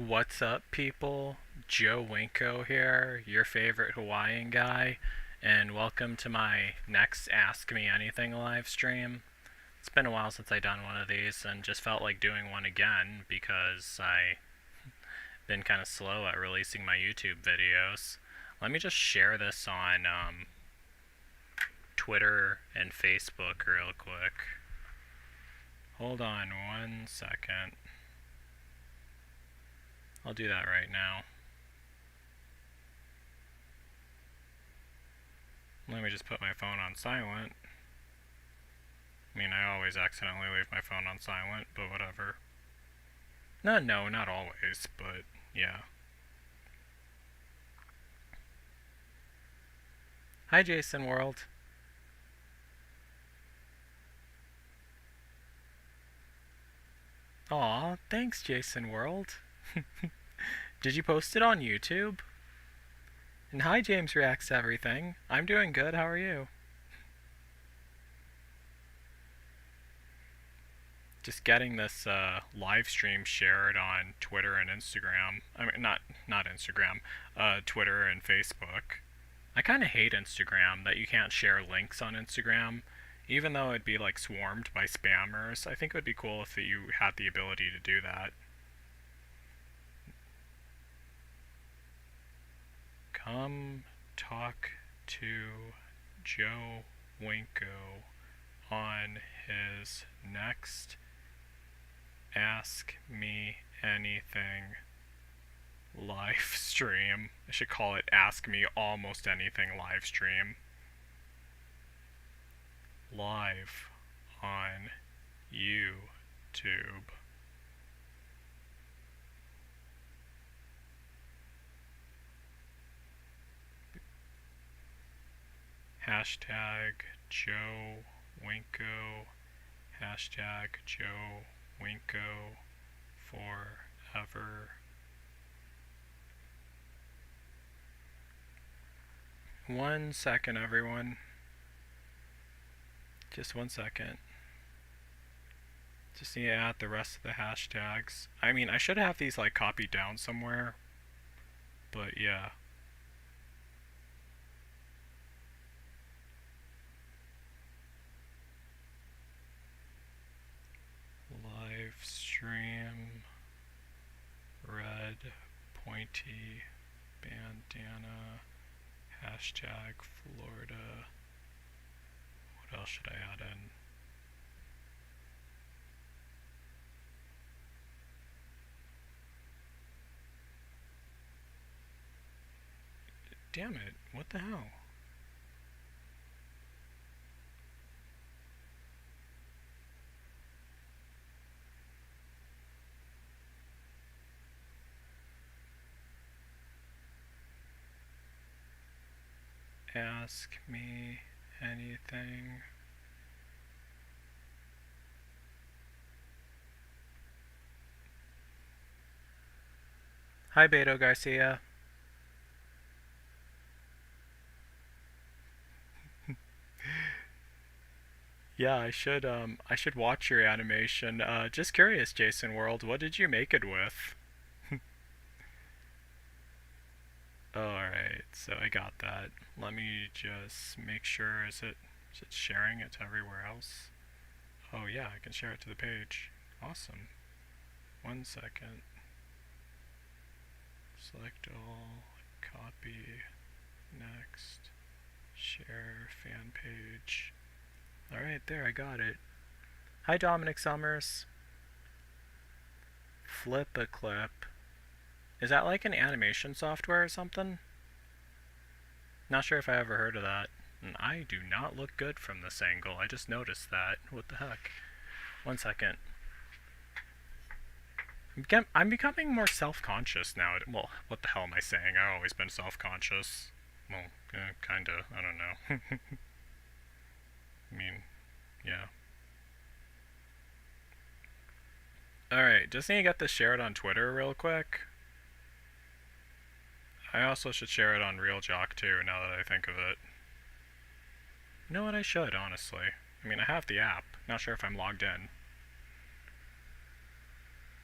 What's up, people? Joe Winko here, your favorite Hawaiian guy, and welcome to my next Ask Me Anything live stream. It's been a while since I've done one of these and just felt like doing one again because I've been kind of slow at releasing my YouTube videos. Let me just share this on Twitter and Facebook real quick. Hold on 1 second. I'll do that right now. Let me just put my phone on silent. I mean, I always accidentally leave my phone on silent, but whatever. No, not always, but yeah. Hi, Jason World. Aw, thanks, Jason World. Did you post it on YouTube? And hi, James Reacts to Everything. I'm doing good, how are you? Just getting this live stream shared on Twitter and Instagram. I mean, not Instagram, Twitter and Facebook. I kind of hate Instagram that you can't share links on Instagram, even though it'd be like swarmed by spammers. I think it would be cool if you had the ability to do that. Come talk to Joe Winko on his next Ask Me Anything live stream. I should call it Ask Me Almost Anything live stream. Live on YouTube. Hashtag Joe Winko. Hashtag Joe Winko forever. 1 second, everyone. Just 1 second. Just need to add the rest of the hashtags. I mean, I should have these like copied down somewhere, but yeah. Live stream, red pointy bandana, hashtag Florida. What else should I add in? Damn it, what the hell? Ask me anything. Hi, Beto Garcia. Yeah, I should watch your animation. Just curious, Jason World, what did you make it with? Alright, so I got that. Let me just make sure, is it sharing it to everywhere else? Oh yeah, I can share it to the page. Awesome. 1 second. Select all, copy, next, share fan page. Alright, there, I got it. Hi, Dominic Summers. Flip a clip. Is that like an animation software or something? Not sure if I ever heard of that. And I do not look good from this angle. I just noticed that. What the heck? 1 second. I'm becoming more self-conscious now. Well, what the hell am I saying? I've always been self-conscious. Well, kinda. I don't know. I mean, yeah. Alright, just need to get this shared on Twitter real quick. I also should share it on RealJock too, now that I think of it. You know what, I should, honestly. I mean, I have the app. Not sure if I'm logged in.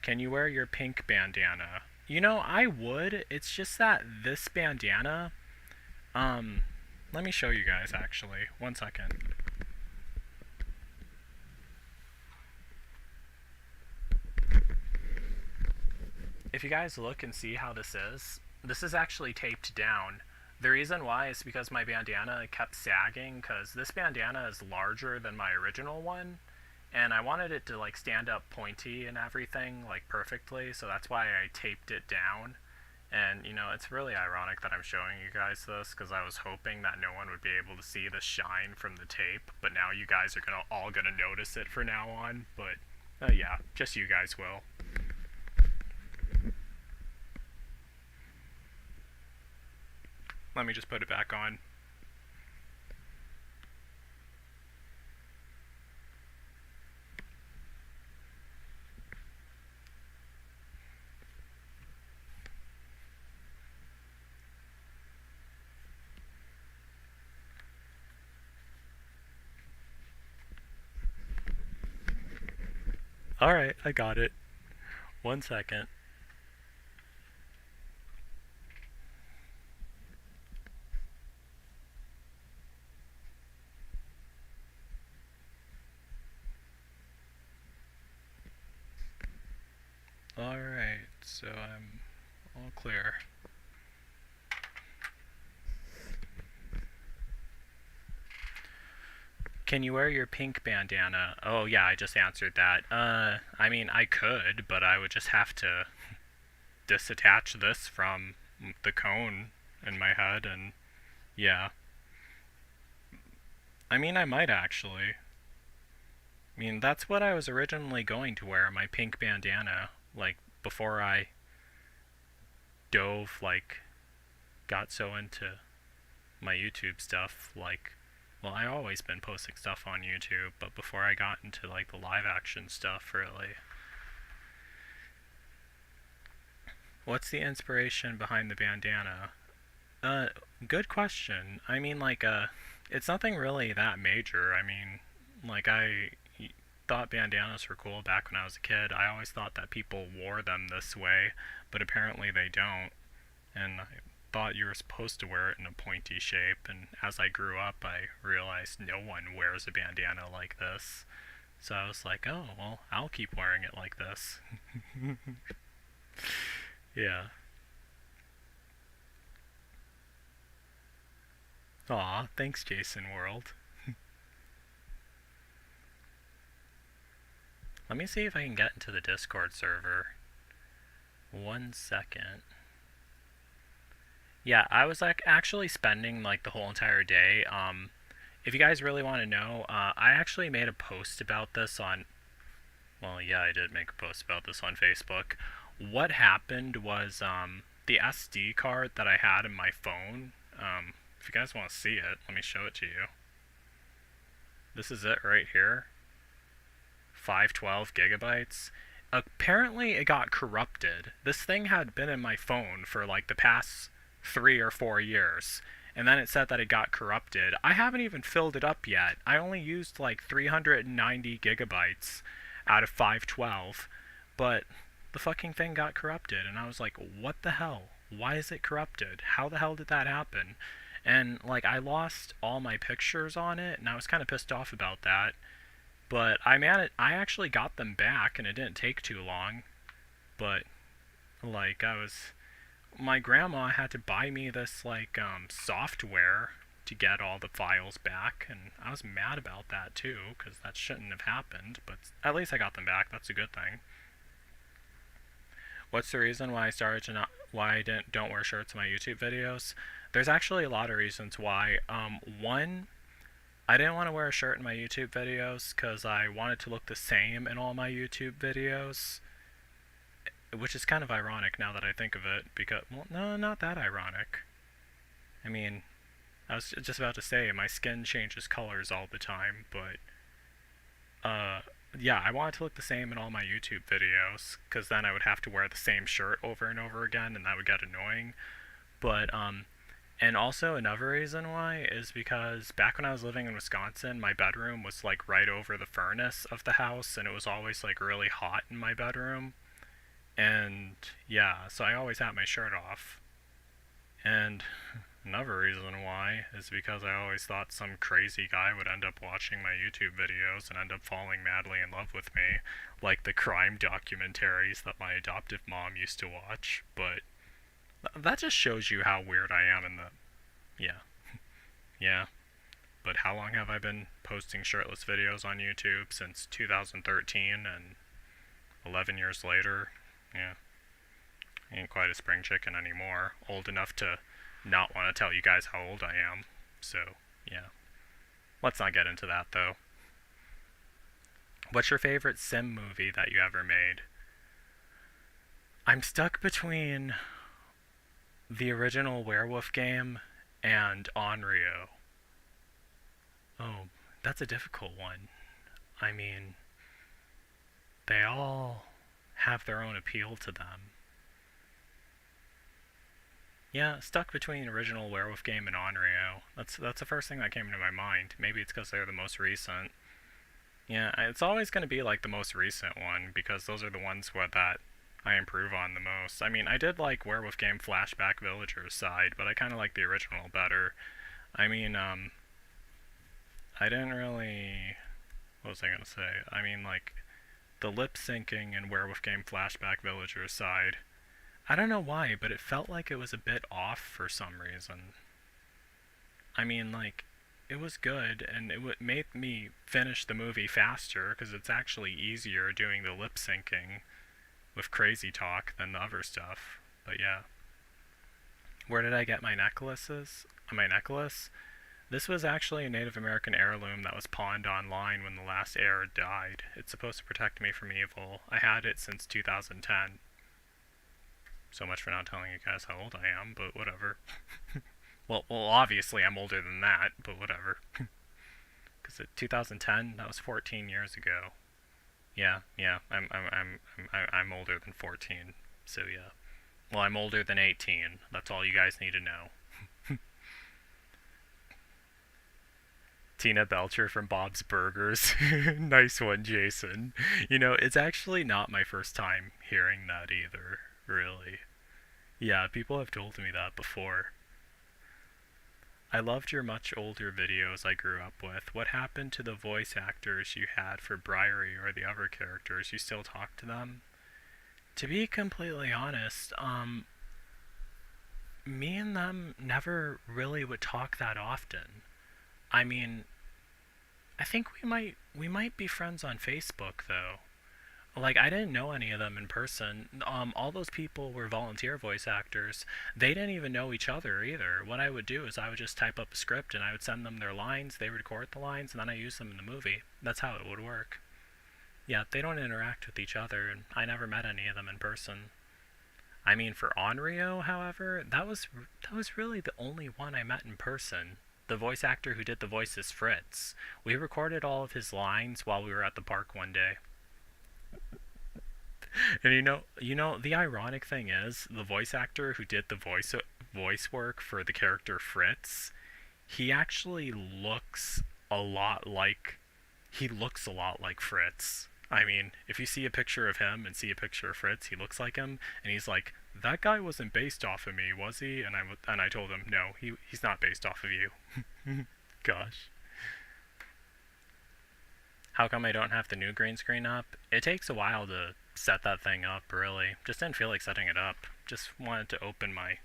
Can you wear your pink bandana? You know, I would. It's just that this bandana, um, let me show you guys actually. One second. If you guys look and see how this is actually taped down. The reason why is because my bandana kept sagging, because this bandana is larger than my original one, and I wanted it to like stand up pointy and everything like perfectly, so that's why I taped it down. And you know, it's really ironic that I'm showing you guys this because I was hoping that no one would be able to see the shine from the tape, but now you guys are all gonna notice it from now on. But yeah, just you guys will. Let me just put it back on. Alright, I got it. One second. Alright, so I'm all clear. Can you wear your pink bandana? Oh yeah, I just answered that. I mean, I could, but I would just have to disattach this from the cone in my head, and yeah. I mean, I might actually. I mean, that's what I was originally going to wear, my pink bandana, like, before I dove, like, got so into my YouTube stuff, like, well, I always been posting stuff on YouTube, but before I got into, like, the live action stuff, really. What's the inspiration behind the bandana? Uh, Good question. I mean, like, it's nothing really that major. I mean, like, I thought bandanas were cool back when I was a kid. I always thought that people wore them this way, but apparently they don't. And I thought you were supposed to wear it in a pointy shape, and as I grew up, I realized no one wears a bandana like this. So I was like, oh, well, I'll keep wearing it like this. Yeah. Aw, thanks, Jason World. Let me see if I can get into the Discord server. One second. Yeah, I was like actually spending like the whole entire day. If you guys really want to know, I actually made a post about this on. Well, yeah, I did make a post about this on Facebook. What happened was the SD card that I had in my phone. If you guys want to see it, let me show it to you. This is it right here. 512 gigabytes. Apparently, it got corrupted. This thing had been in my phone for like the past 3 or 4 years, and then it said that it got corrupted. I haven't even filled it up yet. I only used like 390 gigabytes out of 512, but the fucking thing got corrupted, and I was like, what the hell? Why is it corrupted? How the hell did that happen? And like, I lost all my pictures on it, and I was kind of pissed off about that. But I actually got them back, and it didn't take too long. But like, my grandma had to buy me this like software to get all the files back, and I was mad about that too because that shouldn't have happened. But at least I got them back. That's a good thing. What's the reason why I started to not why I don't wear shirts in my YouTube videos? There's actually a lot of reasons why. One, I didn't want to wear a shirt in my YouTube videos because I wanted to look the same in all my YouTube videos, which is kind of ironic now that I think of it, because, well, no, not that ironic. I mean, I was just about to say, my skin changes colors all the time, but, yeah, I wanted to look the same in all my YouTube videos, because then I would have to wear the same shirt over and over again, and that would get annoying. But, and also another reason why is because back when I was living in Wisconsin, my bedroom was like right over the furnace of the house, and it was always like really hot in my bedroom. And yeah, so I always had my shirt off. And another reason why is because I always thought some crazy guy would end up watching my YouTube videos and end up falling madly in love with me, like the crime documentaries that my adoptive mom used to watch. But that just shows you how weird I am in the. Yeah, yeah. But how long have I been posting shirtless videos on YouTube? Since 2013, and 11 years later, yeah. I ain't quite a spring chicken anymore. Old enough to not want to tell you guys how old I am. So, yeah. Let's not get into that, though. What's your favorite Sim movie that you ever made? I'm stuck between the original Werewolf game and Onryo. Oh, that's a difficult one. I mean, they all have their own appeal to them. Yeah, stuck between original Werewolf game and Onryo. That's the first thing that came to my mind. Maybe it's because they're the most recent. Yeah, it's always going to be like the most recent one because those are the ones that I improve on the most. I mean, I did like Werewolf game Flashback Villagers side, but I kind of like the original better. I mean, I didn't really. What was I gonna say? I mean, like the lip syncing in Werewolf game Flashback Villagers side. I don't know why, but it felt like it was a bit off for some reason. I mean, like, it was good, and it made me finish the movie faster, because it's actually easier doing the lip syncing with crazy talk than the other stuff. But yeah. Where did I get my necklaces? My necklace? This was actually a Native American heirloom that was pawned online when the last heir died. It's supposed to protect me from evil. I had it since 2010. So much for not telling you guys how old I am, but whatever. well, obviously I'm older than that, but whatever. Because 2010, that was 14 years ago. Yeah, I'm older than 14. So yeah. Well, I'm older than 18. That's all you guys need to know. Tina Belcher from Bob's Burgers. Nice one, Jason. You know, it's actually not my first time hearing that either, really. Yeah, people have told me that before. I loved your much older videos I grew up with. What happened to the voice actors you had for Briary or the other characters? You still talk to them? To be completely honest, me and them never really would talk that often. I mean, I think we might be friends on Facebook though. Like I didn't know any of them in person. All those people were volunteer voice actors. They didn't even know each other either. What I would do is I would just type up a script and I would send them their lines. They would record the lines and then I use them in the movie. That's how it would work. Yeah, they don't interact with each other, and I never met any of them in person. I mean, for Onryo, however, that was really the only one I met in person. The voice actor who did the voice is Fritz. We recorded all of his lines while we were at the park one day. And the ironic thing is, the voice actor who did the voice work for the character Fritz, he actually looks a lot like Fritz. I mean, if you see a picture of him and see a picture of Fritz, he looks like him, and he's like, "That guy wasn't based off of me, was he?" And I told him, "No, he's not based off of you." Gosh. How come I don't have the new green screen up? It takes a while to set that thing up, really. Just didn't feel like setting it up. Just wanted to open my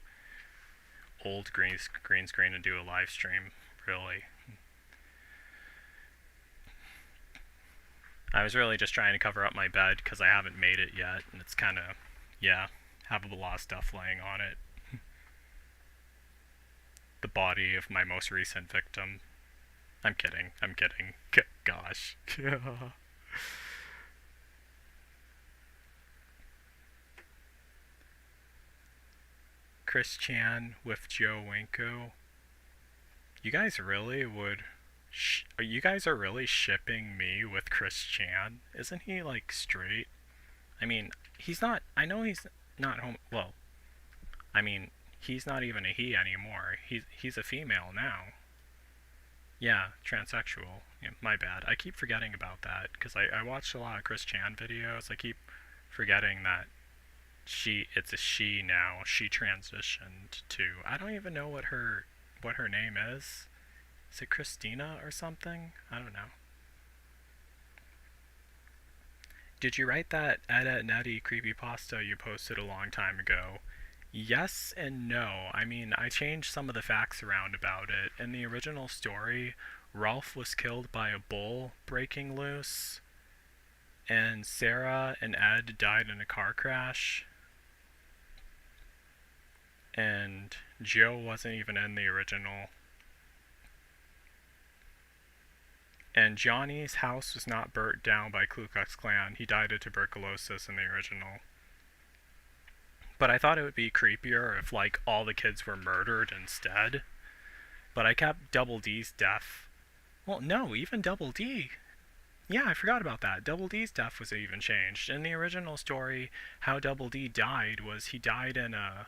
old green screen and do a live stream, really. I was really just trying to cover up my bed because I haven't made it yet, and it's kind of, yeah, have a lot of stuff laying on it. The body of my most recent victim. I'm kidding. I'm kidding. Gosh. Chris Chan with Joe Winko. You guys really would. You guys are really shipping me with Chris Chan? Isn't he like straight? I mean, he's not. I know he's not home. Well, I mean, he's not even a he anymore. He's a female now. Yeah, transsexual. Yeah, my bad. I keep forgetting about that because I watched a lot of Chris Chan videos. I keep forgetting that It's a she now. She transitioned to, I don't even know what her name is. Is it Christina or something? I don't know. Did you write that Ed Nettie creepypasta you posted a long time ago? Yes and no. I mean, I changed some of the facts around about it. In the original story, Rolf was killed by a bull breaking loose, and Sarah and Ed died in a car crash, and Joe wasn't even in the original. And Johnny's house was not burnt down by Ku Klux Klan. He died of tuberculosis in the original. But I thought it would be creepier if, like, all the kids were murdered instead. But I kept Double D's death. Well, no, even Double D. Yeah, I forgot about that. Double D's death was even changed. In the original story, how Double D died was he died in a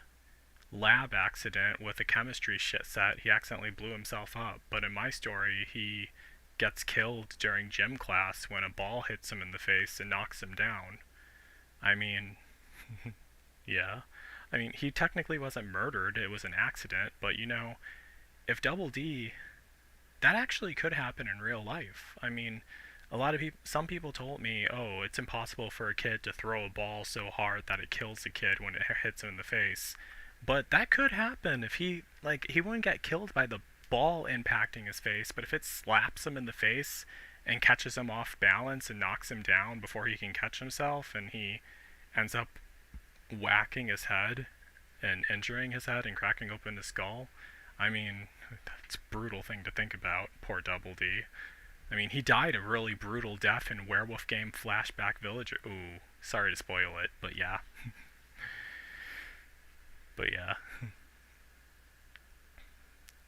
lab accident with a chemistry shit set. He accidentally blew himself up. But in my story, he gets killed during gym class when a ball hits him in the face and knocks him down. I mean, yeah. I mean, he technically wasn't murdered, it was an accident, but you know, if Double D, that actually could happen in real life. I mean, some people told me, oh, it's impossible for a kid to throw a ball so hard that it kills a kid when it hits him in the face. But that could happen if he wouldn't get killed by the ball impacting his face, but if it slaps him in the face and catches him off balance and knocks him down before he can catch himself, and he ends up whacking his head and injuring his head and cracking open his skull, I mean, that's a brutal thing to think about. Poor Double D. I mean, he died a really brutal death in Werewolf Game Flashback Villager. Ooh, sorry to spoil it, but yeah. But yeah.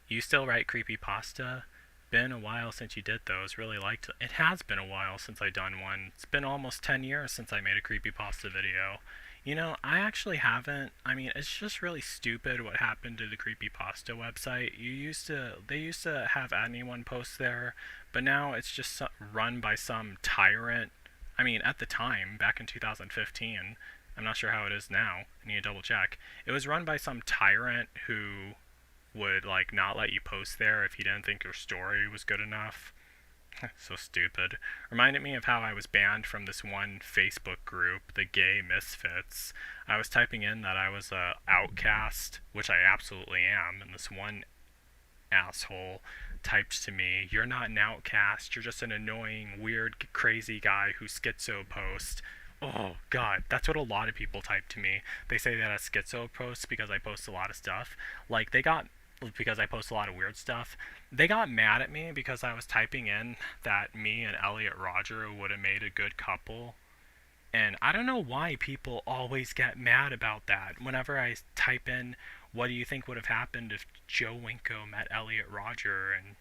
You still write creepypasta? Been a while since you did those. Really liked it. It has been a while since I done one. It's been almost 10 years since I made a creepypasta video. You know, I actually haven't. I mean, it's just really stupid what happened to the creepypasta website. They used to have anyone post there, but now it's just run by some tyrant. I mean, at the time, back in 2015, I'm not sure how it is now. I need to double check. It was run by some tyrant who would like not let you post there if he didn't think your story was good enough. So stupid. Reminded me of how I was banned from this one Facebook group, the Gay Misfits. I was typing in that I was a outcast, which I absolutely am, and this one asshole typed to me, "You're not an outcast, you're just an annoying, weird, crazy guy who schizo posts." Oh god, that's what a lot of people type to me. They say that I schizo post because I post a lot of stuff. Like, because I post a lot of weird stuff. They got mad at me because I was typing in that me and Elliot Rodger would have made a good couple. And I don't know why people always get mad about that. Whenever I type in, what do you think would have happened if Joe Winko met Elliot Rodger? And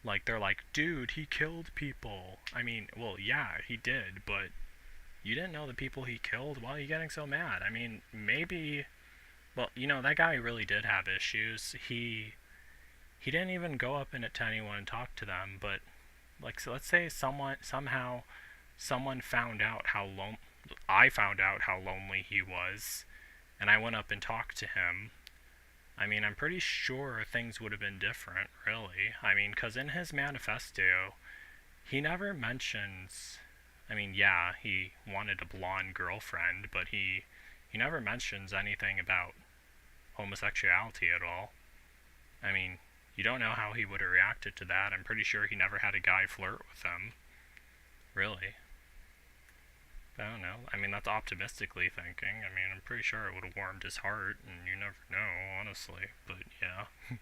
like, they're like, dude, he killed people. I mean, well, yeah, he did, but you didn't know the people he killed? Why are you getting so mad? I mean, maybe... Well, you know, that guy really did have issues. He didn't even go up to anyone and talk to them, but, like, so let's say somehow someone found out I found out how lonely he was, and I went up and talked to him. I mean, I'm pretty sure things would have been different, really. I mean, because in his manifesto, he never mentions... I mean, yeah, he wanted a blonde girlfriend, but he never mentions anything about homosexuality at all. I mean, you don't know how he would have reacted to that. I'm pretty sure he never had a guy flirt with him. Really. I don't know. I mean, that's optimistically thinking. I mean, I'm pretty sure it would have warmed his heart, and you never know, honestly. But, yeah.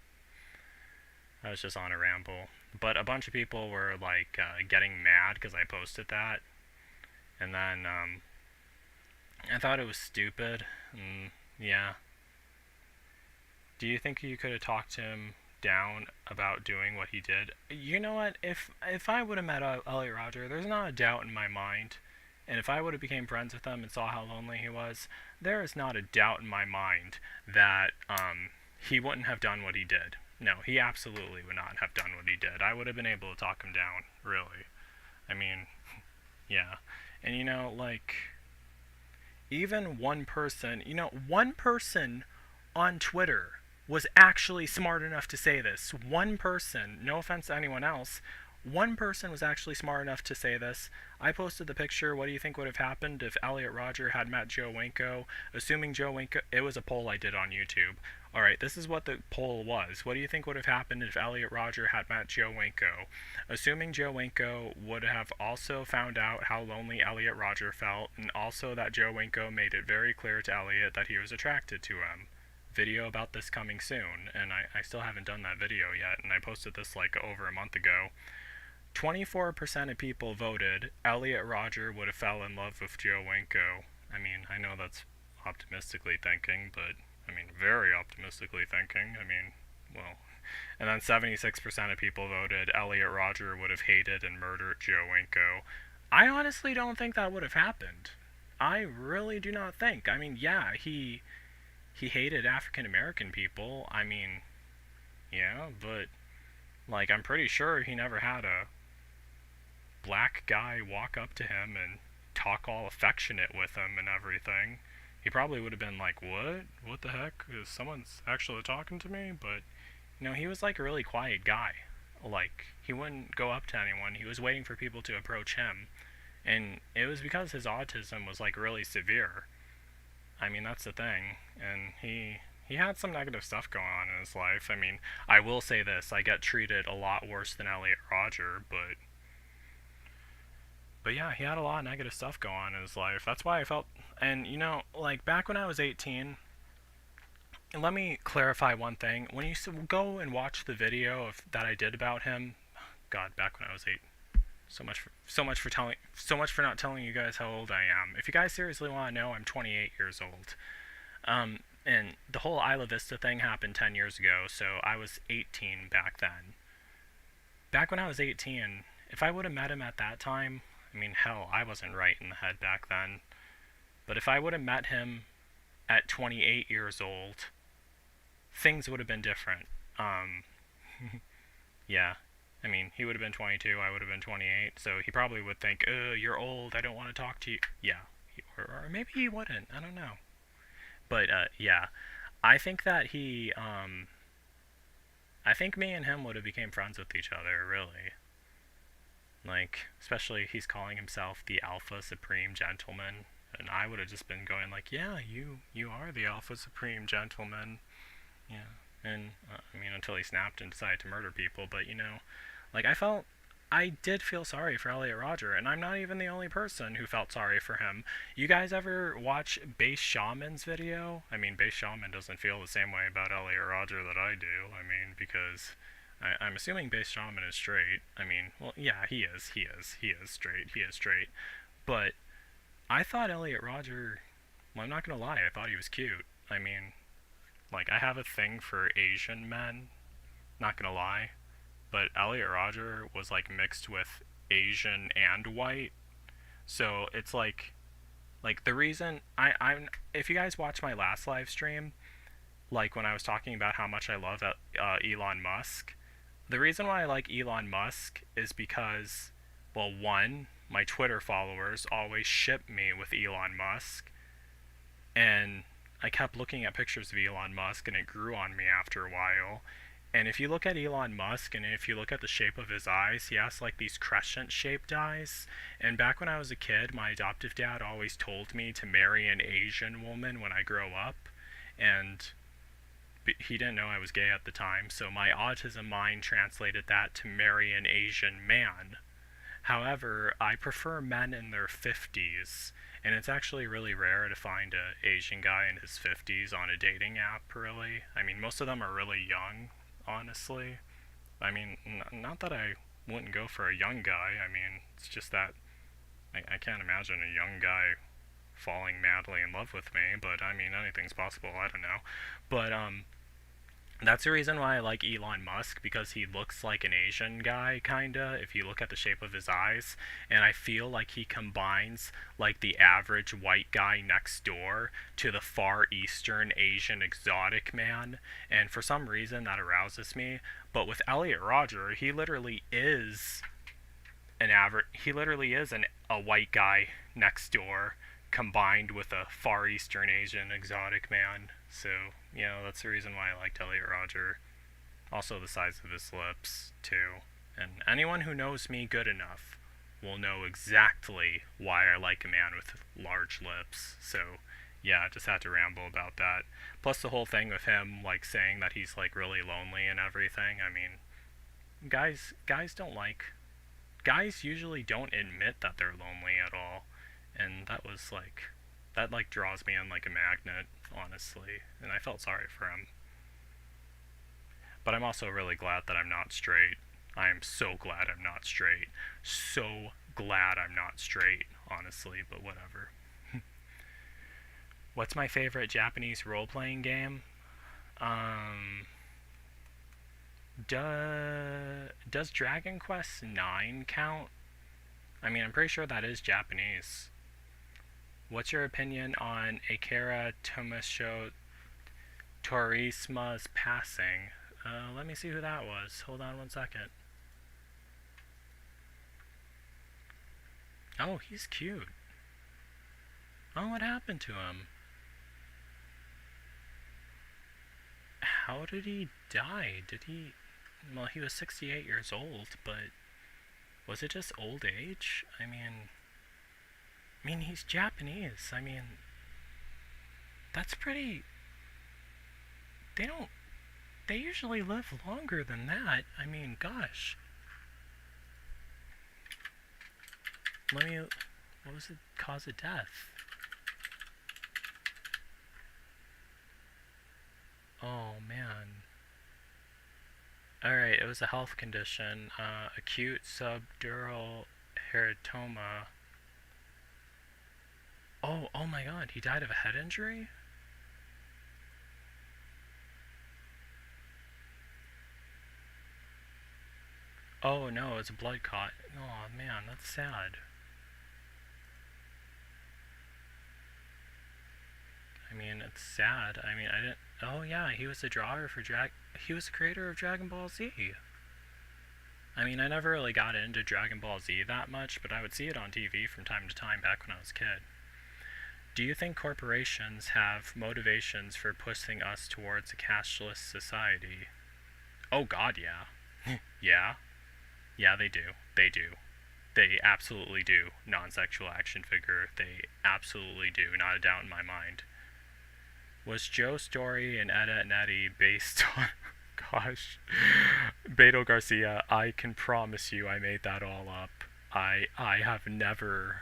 I was just on a ramble. But a bunch of people were, like, getting mad because I posted that. And then, I thought it was stupid. And, yeah. Do you think you could have talked him down about doing what he did? You know what? If I would have met Elliot Rodger, there's not a doubt in my mind. And if I would have became friends with him and saw how lonely he was, there is not a doubt in my mind that he wouldn't have done what he did. No, he absolutely would not have done what he did. I would have been able to talk him down, really. I mean, yeah. And you know, like, even one person, one person on Twitter was actually smart enough to say this. One person, no offense to anyone else, one person was actually smart enough to say this. I posted the picture. What do you think would have happened if Elliot Rodger had met Joe Winko? Assuming Joe Winko, it was a poll I did on YouTube. Alright, this is what the poll was. What do you think would have happened if Elliot Rodger had met Joe Winko? Assuming Joe Winko would have also found out how lonely Elliot Rodger felt, and also that Joe Winko made it very clear to Elliot that he was attracted to him. Video about this coming soon, and I still haven't done that video yet, and I posted this like over a month ago. 24% of people voted Elliot Rodger would have fell in love with Joe Winko. I mean, I know that's optimistically thinking, but I mean, very optimistically thinking. I mean, well, and then 76% of people voted Elliot Rodger would have hated and murdered Joe Winko. I honestly don't think that would have happened. I really do not think. I mean, yeah, he hated African American people. I mean, yeah, but like I'm pretty sure he never had a black guy walk up to him and talk all affectionate with him and everything. He probably would have been like, "What? What the heck? Is someone's actually talking to me?" But he was like a really quiet guy. Like he wouldn't go up to anyone. He was waiting for people to approach him. And it was because his autism was like really severe. I mean, that's the thing. And he had some negative stuff going on in his life. I mean, I will say this, I get treated a lot worse than Elliot Rodger, but yeah, he had a lot of negative stuff going on in his life. That's why I felt, and like back when I was 18, and let me clarify one thing. When you go and watch the video that I did about him, God, back when I was 8, so much for not telling you guys how old I am. If you guys seriously want to know, I'm 28 years old. And the whole Isla Vista thing happened 10 years ago, so I was 18 back then. Back when I was 18, if I would have met him at that time, I mean, hell, I wasn't right in the head back then. But if I would have met him at 28 years old, things would have been different. Yeah. I mean, he would have been 22, I would have been 28, so he probably would think, you're old, I don't want to talk to you. Yeah. Or maybe he wouldn't, I don't know. But, yeah. I think that I think me and him would have became friends with each other, really. Like, especially he's calling himself the Alpha Supreme Gentleman, and I would have just been going like, yeah, you are the Alpha Supreme Gentleman. Yeah. And, I mean, until he snapped and decided to murder people, but, like, I did feel sorry for Elliot Rodger, and I'm not even the only person who felt sorry for him. You guys ever watch Base Shaman's video? I mean, Base Shaman doesn't feel the same way about Elliot Rodger that I do. I mean, because I'm assuming Base Shaman is straight. I mean, well, yeah, he is straight. But I thought Elliot Rodger, well, I'm not gonna lie, I thought he was cute. I mean, like, I have a thing for Asian men, not gonna lie. But Elliot Rodger was like mixed with Asian and white, so it's like the reason I'm if you guys watch my last live stream, like when I was talking about how much I love Elon Musk, the reason why I like Elon Musk is because, well, one, my Twitter followers always ship me with Elon Musk, and I kept looking at pictures of Elon Musk and it grew on me after a while. And if you look at Elon Musk, and if you look at the shape of his eyes, he has like these crescent-shaped eyes. And back when I was a kid, my adoptive dad always told me to marry an Asian woman when I grow up. And he didn't know I was gay at the time, so my autism mind translated that to marry an Asian man. However, I prefer men in their 50s, and it's actually really rare to find an Asian guy in his 50s on a dating app, really. I mean, most of them are really young, honestly. I mean, not that I wouldn't go for a young guy. I mean, it's just that I can't imagine a young guy falling madly in love with me, but I mean, anything's possible, I don't know. But, that's the reason why I like Elon Musk, because he looks like an Asian guy, kinda, if you look at the shape of his eyes, and I feel like he combines, like, the average white guy next door to the Far Eastern Asian exotic man, and for some reason that arouses me. But with Elliot Rodger, he literally is a white guy next door combined with a Far Eastern Asian exotic man. So, that's the reason why I liked Elliot Rodger. Also, the size of his lips, too. And anyone who knows me good enough will know exactly why I like a man with large lips. So, yeah, I just had to ramble about that. Plus, the whole thing with him, like, saying that he's, like, really lonely and everything. I mean, guys don't like. Guys usually don't admit that they're lonely at all. And that, like, draws me in like a magnet, honestly. And I felt sorry for him. But I'm also really glad that I'm not straight. I am so glad I'm not straight. So glad I'm not straight, honestly, but whatever. What's my favorite Japanese role-playing game? Does Dragon Quest IX count? I mean, I'm pretty sure that is Japanese. What's your opinion on Akira Tomoshio Torisma's passing? Let me see who that was. Hold on one second. Oh, he's cute. Oh, what happened to him? How did he die? Well, he was 68 years old, but was it just old age? I mean, he's Japanese. I mean, that's pretty. They usually live longer than that. I mean, gosh. What was the cause of death? Oh, man. Alright, it was a health condition. Acute subdural hematoma. Oh my god, he died of a head injury? Oh no, it's a blood clot. Oh man, that's sad. I mean, it's sad. I mean, I didn't. Oh yeah, he was the drawer for He was the creator of Dragon Ball Z. I mean, I never really got into Dragon Ball Z that much, but I would see it on TV from time to time back when I was a kid. Do you think corporations have motivations for pushing us towards a cashless society? Oh god, yeah. Yeah. Yeah, they do. They do. They absolutely do. Non-sexual action figure. They absolutely do. Not a doubt in my mind. Was Joe's story and Etta and Eddie based on... Gosh. Beto Garcia, I can promise you I made that all up. I have never...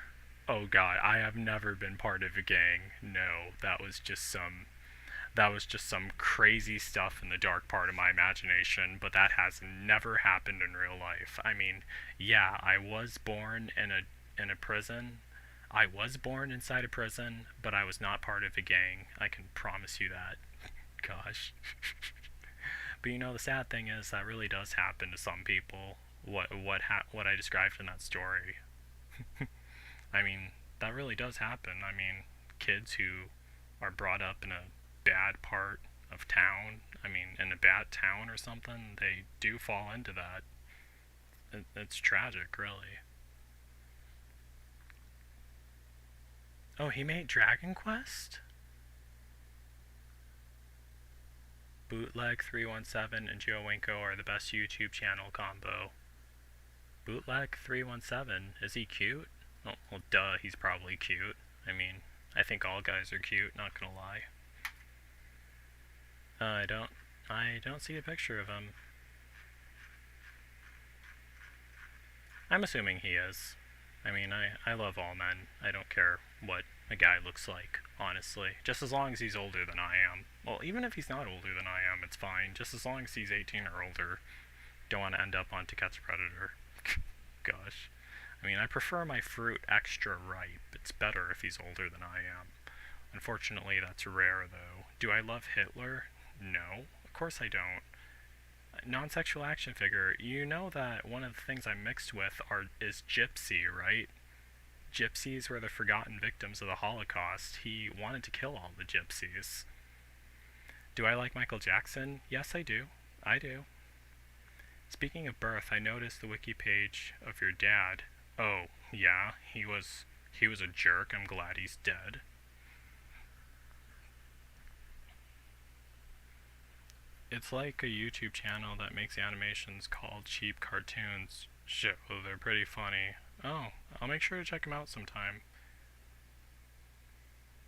Oh god, I have never been part of a gang. No, that was just some crazy stuff in the dark part of my imagination, but that has never happened in real life. I mean, yeah, I was born in a prison. I was born inside a prison, but I was not part of a gang. I can promise you that. Gosh. But the sad thing is that really does happen to some people. What I described in that story. I mean, that really does happen. I mean, kids who are brought up in a bad part of town, I mean, in a bad town or something, they do fall into that. It's tragic, really. Oh, he made Dragon Quest? Bootleg 317 and Winko are the best YouTube channel combo. Bootleg 317, is he cute? Oh, well, duh, he's probably cute. I mean, I think all guys are cute, not gonna lie. I don't see a picture of him. I'm assuming he is. I mean, I love all men. I don't care what a guy looks like, honestly. Just as long as he's older than I am. Well, even if he's not older than I am, it's fine. Just as long as he's 18 or older. Don't want to end up on To Catch a Predator. Gosh. I mean, I prefer my fruit extra ripe. It's better if he's older than I am. Unfortunately, that's rare, though. Do I love Hitler? No. Of course I don't. Non-sexual action figure, you know that one of the things I'm mixed with is gypsy, right? Gypsies were the forgotten victims of the Holocaust. He wanted to kill all the gypsies. Do I like Michael Jackson? Yes, I do. I do. Speaking of birth, I noticed the wiki page of your dad. Oh, yeah, he was He was a jerk. I'm glad he's dead. It's like a YouTube channel that makes animations called Cheap Cartoons. Shit, well, they're pretty funny. Oh, I'll make sure to check them out sometime.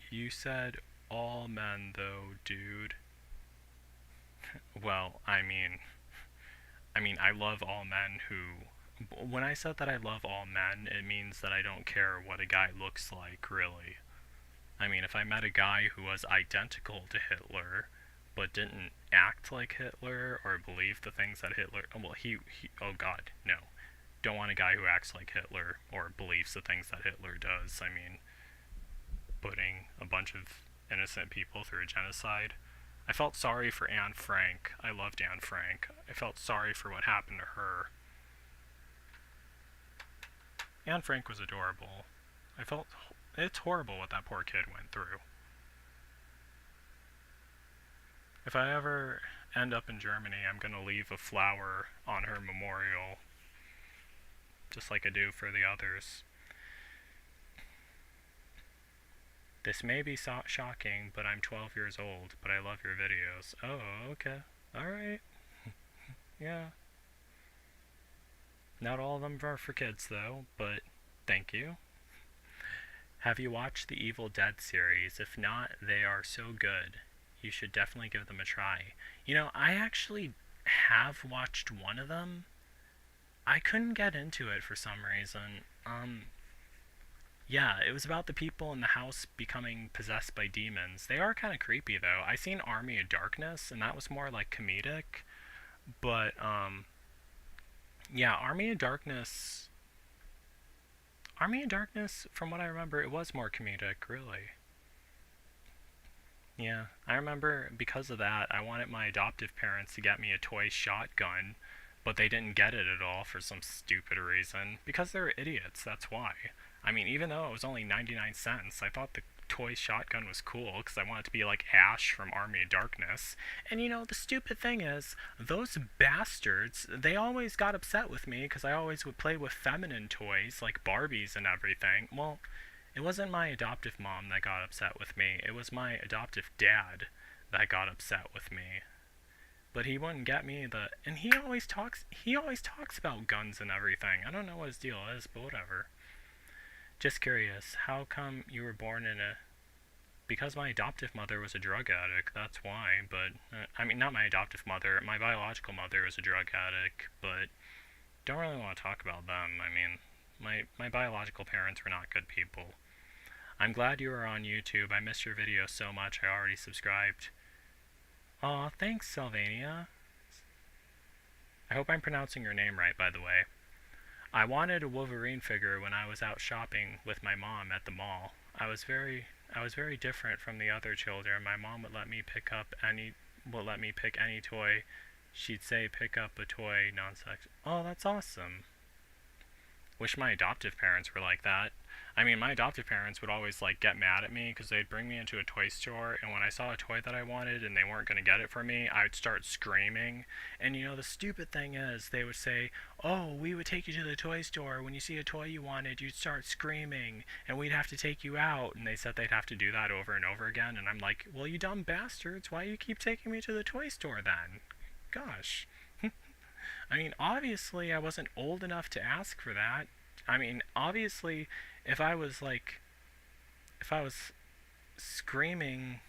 You said all men, though, dude. Well, I love all men who. When I said that I love all men, it means that I don't care what a guy looks like, really. I mean, if I met a guy who was identical to Hitler, but didn't act like Hitler or believe the things that Hitler. Well, oh God, no. Don't want a guy who acts like Hitler or believes the things that Hitler does. I mean, putting a bunch of innocent people through a genocide. I felt sorry for Anne Frank. I loved Anne Frank. I felt sorry for what happened to her. Anne Frank was adorable. It's horrible what that poor kid went through. If I ever end up in Germany, I'm gonna leave a flower on her memorial, just like I do for the others. This may be shocking, but I'm 12 years old, but I love your videos. Oh, okay. Alright. Yeah. Not all of them are for kids, though, but thank you. Have you watched the Evil Dead series? If not, they are so good. You should definitely give them a try. You know, I actually have watched one of them. I couldn't get into it for some reason. Yeah, it was about the people in the house becoming possessed by demons. They are kind of creepy, though. I seen Army of Darkness, and that was more like comedic. But, yeah, Army of Darkness, from what I remember, it was more comedic, really. Yeah, I remember because of that, I wanted my adoptive parents to get me a toy shotgun, but they didn't get it at all for some stupid reason. Because they're idiots, that's why. I mean, even though it was only 99 cents, I thought the toy shotgun was cool because I wanted to be like Ash from Army of Darkness. And you know, the stupid thing is, those bastards, they always got upset with me because I always would play with feminine toys like Barbies and everything. Well, it wasn't my adoptive mom that got upset with me. It was my adoptive dad that got upset with me. But he wouldn't get me and he always talks about guns and everything. I don't know what his deal is, but whatever. Just curious, how come you were born in a... Because my adoptive mother was a drug addict, that's why, but... I mean, not my adoptive mother, my biological mother was a drug addict, but... Don't really want to talk about them. I mean, my biological parents were not good people. I'm glad you are on YouTube. I missed your video so much, I already subscribed. Aw, thanks, Sylvania. I hope I'm pronouncing your name right, by the way. I wanted a Wolverine figure when I was out shopping with my mom at the mall. I was very different from the other children. My mom would let me pick any toy. She'd say pick up a toy, non-sex. Oh, that's awesome. Wish my adoptive parents were like that. I mean, my adoptive parents would always like get mad at me because they'd bring me into a toy store, and when I saw a toy that I wanted and they weren't going to get it for me, I would start screaming. And you know, the stupid thing is, they would say, oh, we would take you to the toy store. When you see a toy you wanted, you'd start screaming, and we'd have to take you out. And they said they'd have to do that over and over again, and I'm like, well, you dumb bastards, why do you keep taking me to the toy store then? Gosh. I mean, obviously I wasn't old enough to ask for that. I mean, obviously, if I was screaming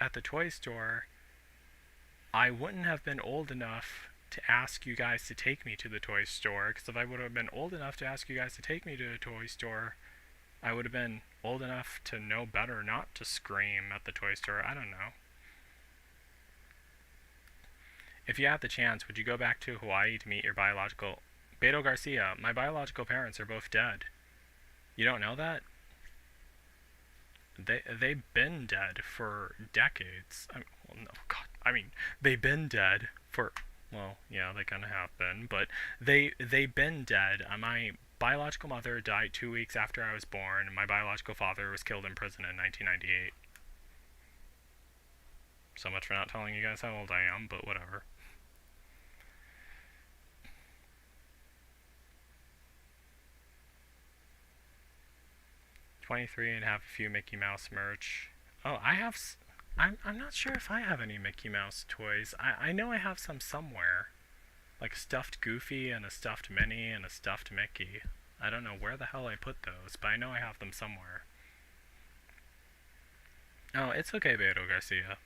at the toy store, I wouldn't have been old enough to ask you guys to take me to the toy store, because if I would have been old enough to ask you guys to take me to the toy store, I would have been old enough to know better not to scream at the toy store. I don't know. If you had the chance, would you go back to Hawaii to meet your biological... Beto Garcia, my biological parents are both dead. You don't know that? They've been dead for decades. Well, no, God. I mean, they've been dead for... Well, yeah, they kind of have been, but they've been dead. My biological mother died 2 weeks after I was born, and my biological father was killed in prison in 1998. So much for not telling you guys how old I am, but whatever. 23 and have a few Mickey Mouse merch. Oh, I have. I'm not sure if I have any Mickey Mouse toys. I know I have some somewhere. Like a stuffed Goofy and a stuffed Minnie and a stuffed Mickey. I don't know where the hell I put those, but I know I have them somewhere. Oh, it's okay, Beto Garcia.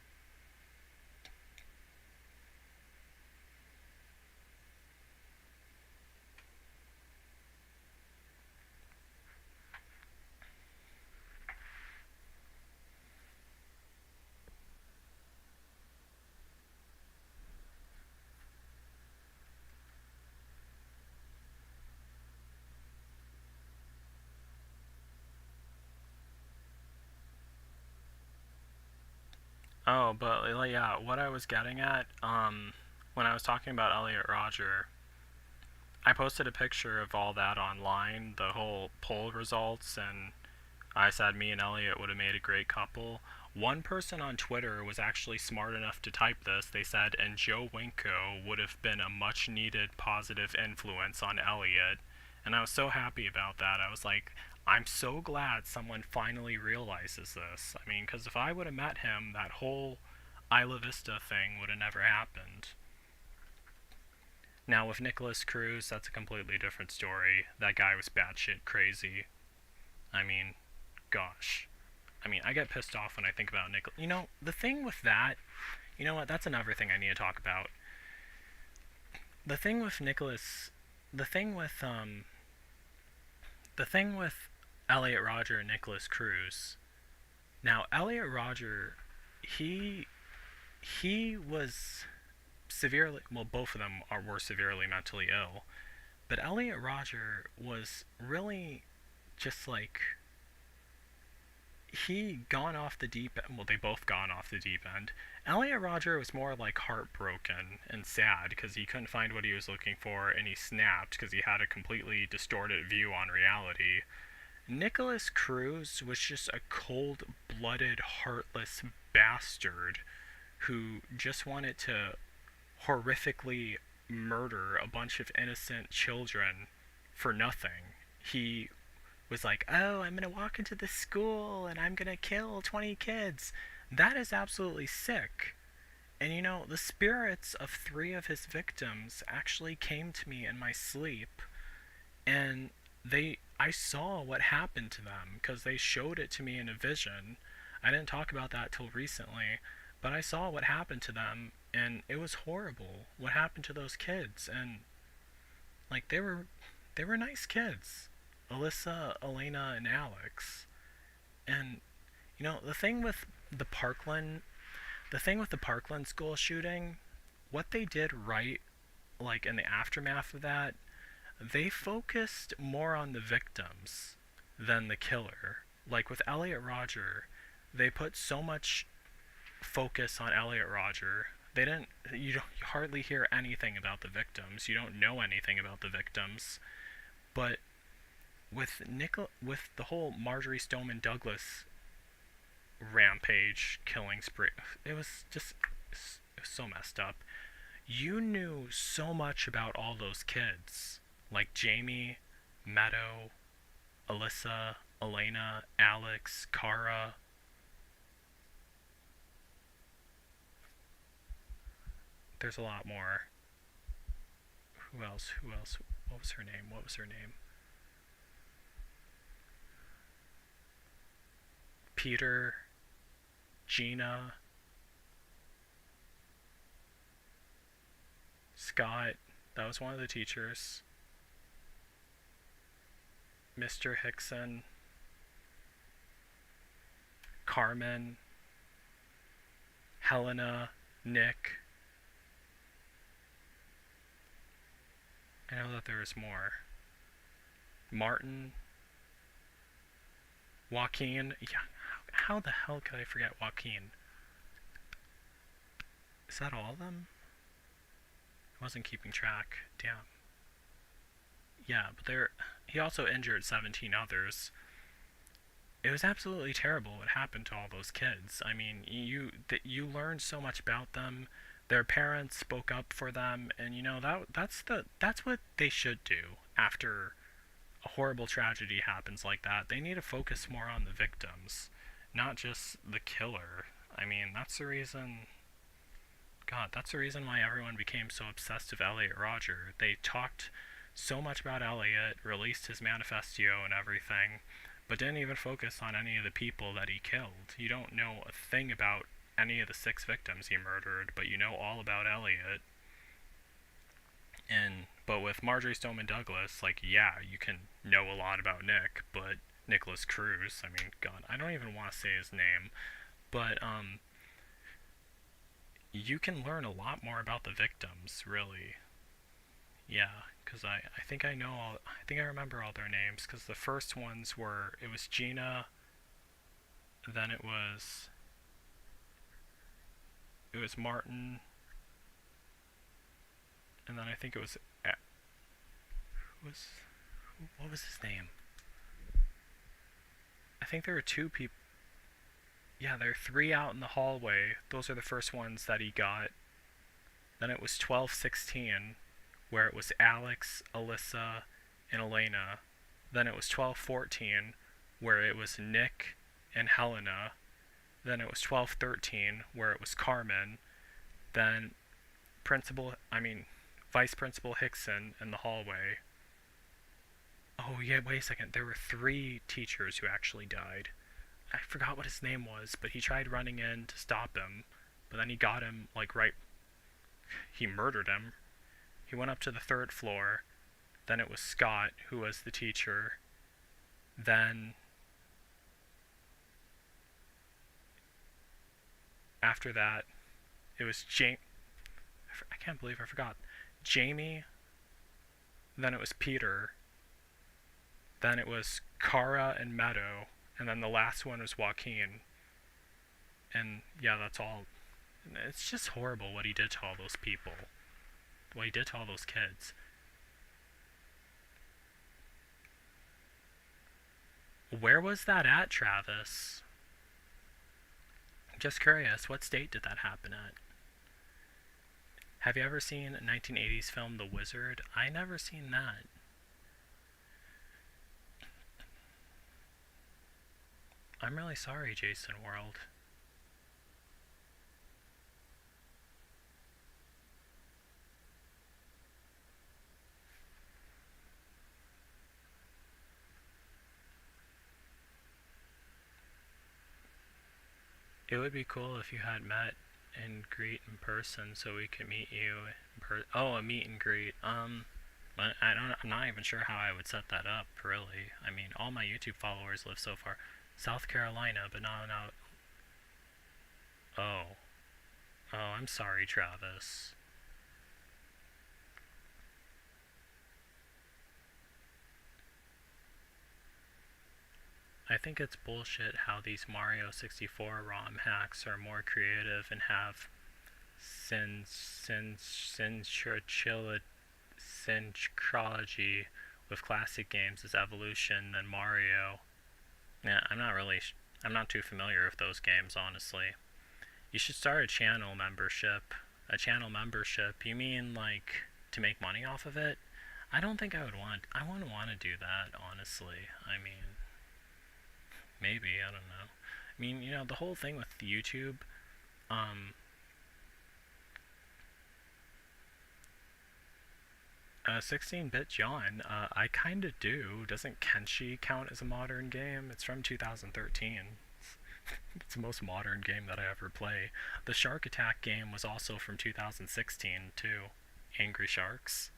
Oh, but yeah, what I was getting at, when I was talking about Elliot Rodger, I posted a picture of all that online, the whole poll results, and I said me and Elliot would have made a great couple. One person on Twitter was actually smart enough to type this. They said, and Joe Winko would have been a much needed positive influence on Elliot. And I was so happy about that. I was like, I'm so glad someone finally realizes this. I mean, because if I would have met him, that whole Isla Vista thing would have never happened. Now, with Nicholas Cruz, that's a completely different story. That guy was batshit crazy. I mean, gosh. I mean, I get pissed off when I think about Nicholas. You know, the thing with that, you know what? That's another thing I need to talk about. The thing with Nicholas, the thing with the thing with Elliot Rodger and Nicholas Cruz. Now, Elliot Rodger, he he was severely, well, both of them were severely mentally ill, but Elliot Rodger was really just like he gone off the deep end. Well, they both gone off the deep end. Elliot Rodger was more like heartbroken and sad because he couldn't find what he was looking for, and he snapped because he had a completely distorted view on reality. Nicholas Cruz was just a cold-blooded, heartless bastard who just wanted to horrifically murder a bunch of innocent children for nothing. He was like, oh, I'm going to walk into this school and I'm going to kill 20 kids. That is absolutely sick. And you know, the spirits of 3 of his victims actually came to me in my sleep, and I saw what happened to them because they showed it to me in a vision. I didn't talk about that till recently, but I saw what happened to them, and it was horrible what happened to those kids. And like they were nice kids. Alyssa, Elena, and Alex. And you know, the thing with the Parkland school shooting, what they did right, like in the aftermath of that, they focused more on the victims than the killer. Like with Elliot Rodger, they put so much focus on Elliot Rodger. They didn't. You hardly hear anything about the victims. You don't know anything about the victims. But with the whole Marjorie Stoneman Douglas rampage killing spree, it was just it was so messed up. You knew so much about all those kids, like Jamie, Meadow, Alyssa, Elena, Alex, Kara. There's a lot more. Who else? Who else? What was her name? What was her name? Peter, Gina, Scott. That was one of the teachers. Mr. Hickson, Carmen, Helena, Nick. I know that there is more. Martin, Joaquin. Yeah, how the hell could I forget Joaquin? Is that all of them? I wasn't keeping track. Damn. Yeah, but he also injured 17 others. It was absolutely terrible what happened to all those kids. I mean, you learned so much about them. Their parents spoke up for them, and you know that's what they should do after a horrible tragedy happens like that, they need to focus more on the victims, not just the killer. I mean, that's the reason. God, that's the reason why everyone became so obsessed with Elliot Rodger. They talked so much about Elliot, released his manifesto and everything, but didn't even focus on any of the people that he killed. You don't know a thing about any of the 6 victims he murdered, but you know all about Elliot. But with Marjorie Stoneman Douglas, like, yeah, you can know a lot about Nick, but Nicholas Cruz, I mean, God, I don't even want to say his name, but you can learn a lot more about the victims, really. Yeah, because I think I know all, I think I remember all their names, because the first ones were, it was Gina, then it was Martin, and then I think it was, who was, what was his name? I think there were 2 people. Yeah, there are 3 out in the hallway. Those are the first ones that he got. Then it was 12:16, where it was Alex, Alyssa, and Elena. Then it was 12:14, where it was Nick and Helena. Then it was 12:13, where it was Carmen. Then Vice Principal Hickson in the hallway. Oh yeah, wait a second. There were 3 teachers who actually died. I forgot what his name was, but he tried running in to stop him, but then he got him, like, right. He murdered him. He went up to the 3rd floor. Then it was Scott, who was the teacher. Then, after that, it was I can't believe I forgot. Jamie. Then it was Peter. Then it was Kara and Meadow. And then the last one was Joaquin. And yeah, that's all. It's just horrible what he did to all those people. What he did to all those kids. Where was that at, Travis? I'm just curious, what state did that happen at? Have you ever seen a 1980s film, The Wizard? I never seen that. I'm really sorry, Jason World. It would be cool if you had met and greet in person so we could meet you oh, a meet and greet. But I'm not even sure how I would set that up, really. I mean, all my YouTube followers live so far. South Carolina, but no. Oh. Oh, I'm sorry, Travis. I think it's bullshit how these Mario 64 ROM hacks are more creative and have synchrology with classic games as evolution than Mario. Yeah, I'm not too familiar with those games, honestly. You should start a channel membership. A channel membership? You mean, like, to make money off of it? I don't think I wouldn't want to do that, honestly. I mean, maybe, I don't know. I mean, the whole thing with YouTube, 16-bit John, I kinda do. Doesn't Kenshi count as a modern game? It's from 2013. It's the most modern game that I ever play. The Shark Attack game was also from 2016, too. Angry Sharks.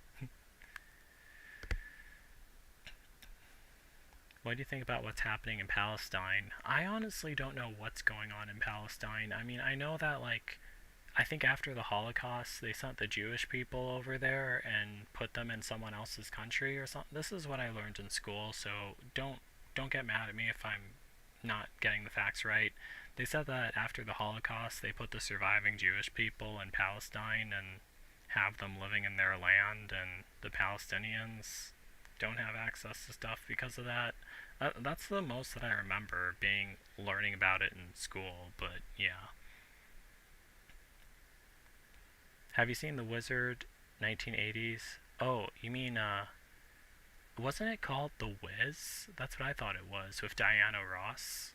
What do you think about what's happening in Palestine? I honestly don't know what's going on in Palestine. I mean, I know that, like, I think after the Holocaust, they sent the Jewish people over there and put them in someone else's country or something. This is what I learned in school, so don't get mad at me if I'm not getting the facts right. They said that after the Holocaust, they put the surviving Jewish people in Palestine and have them living in their land, and the Palestinians don't have access to stuff because of that. That's the most that I remember learning about it in school, but yeah. Have you seen The Wizard 1980s? Oh, you mean Wasn't it called The Wiz? That's what I thought it was, with Diana Ross.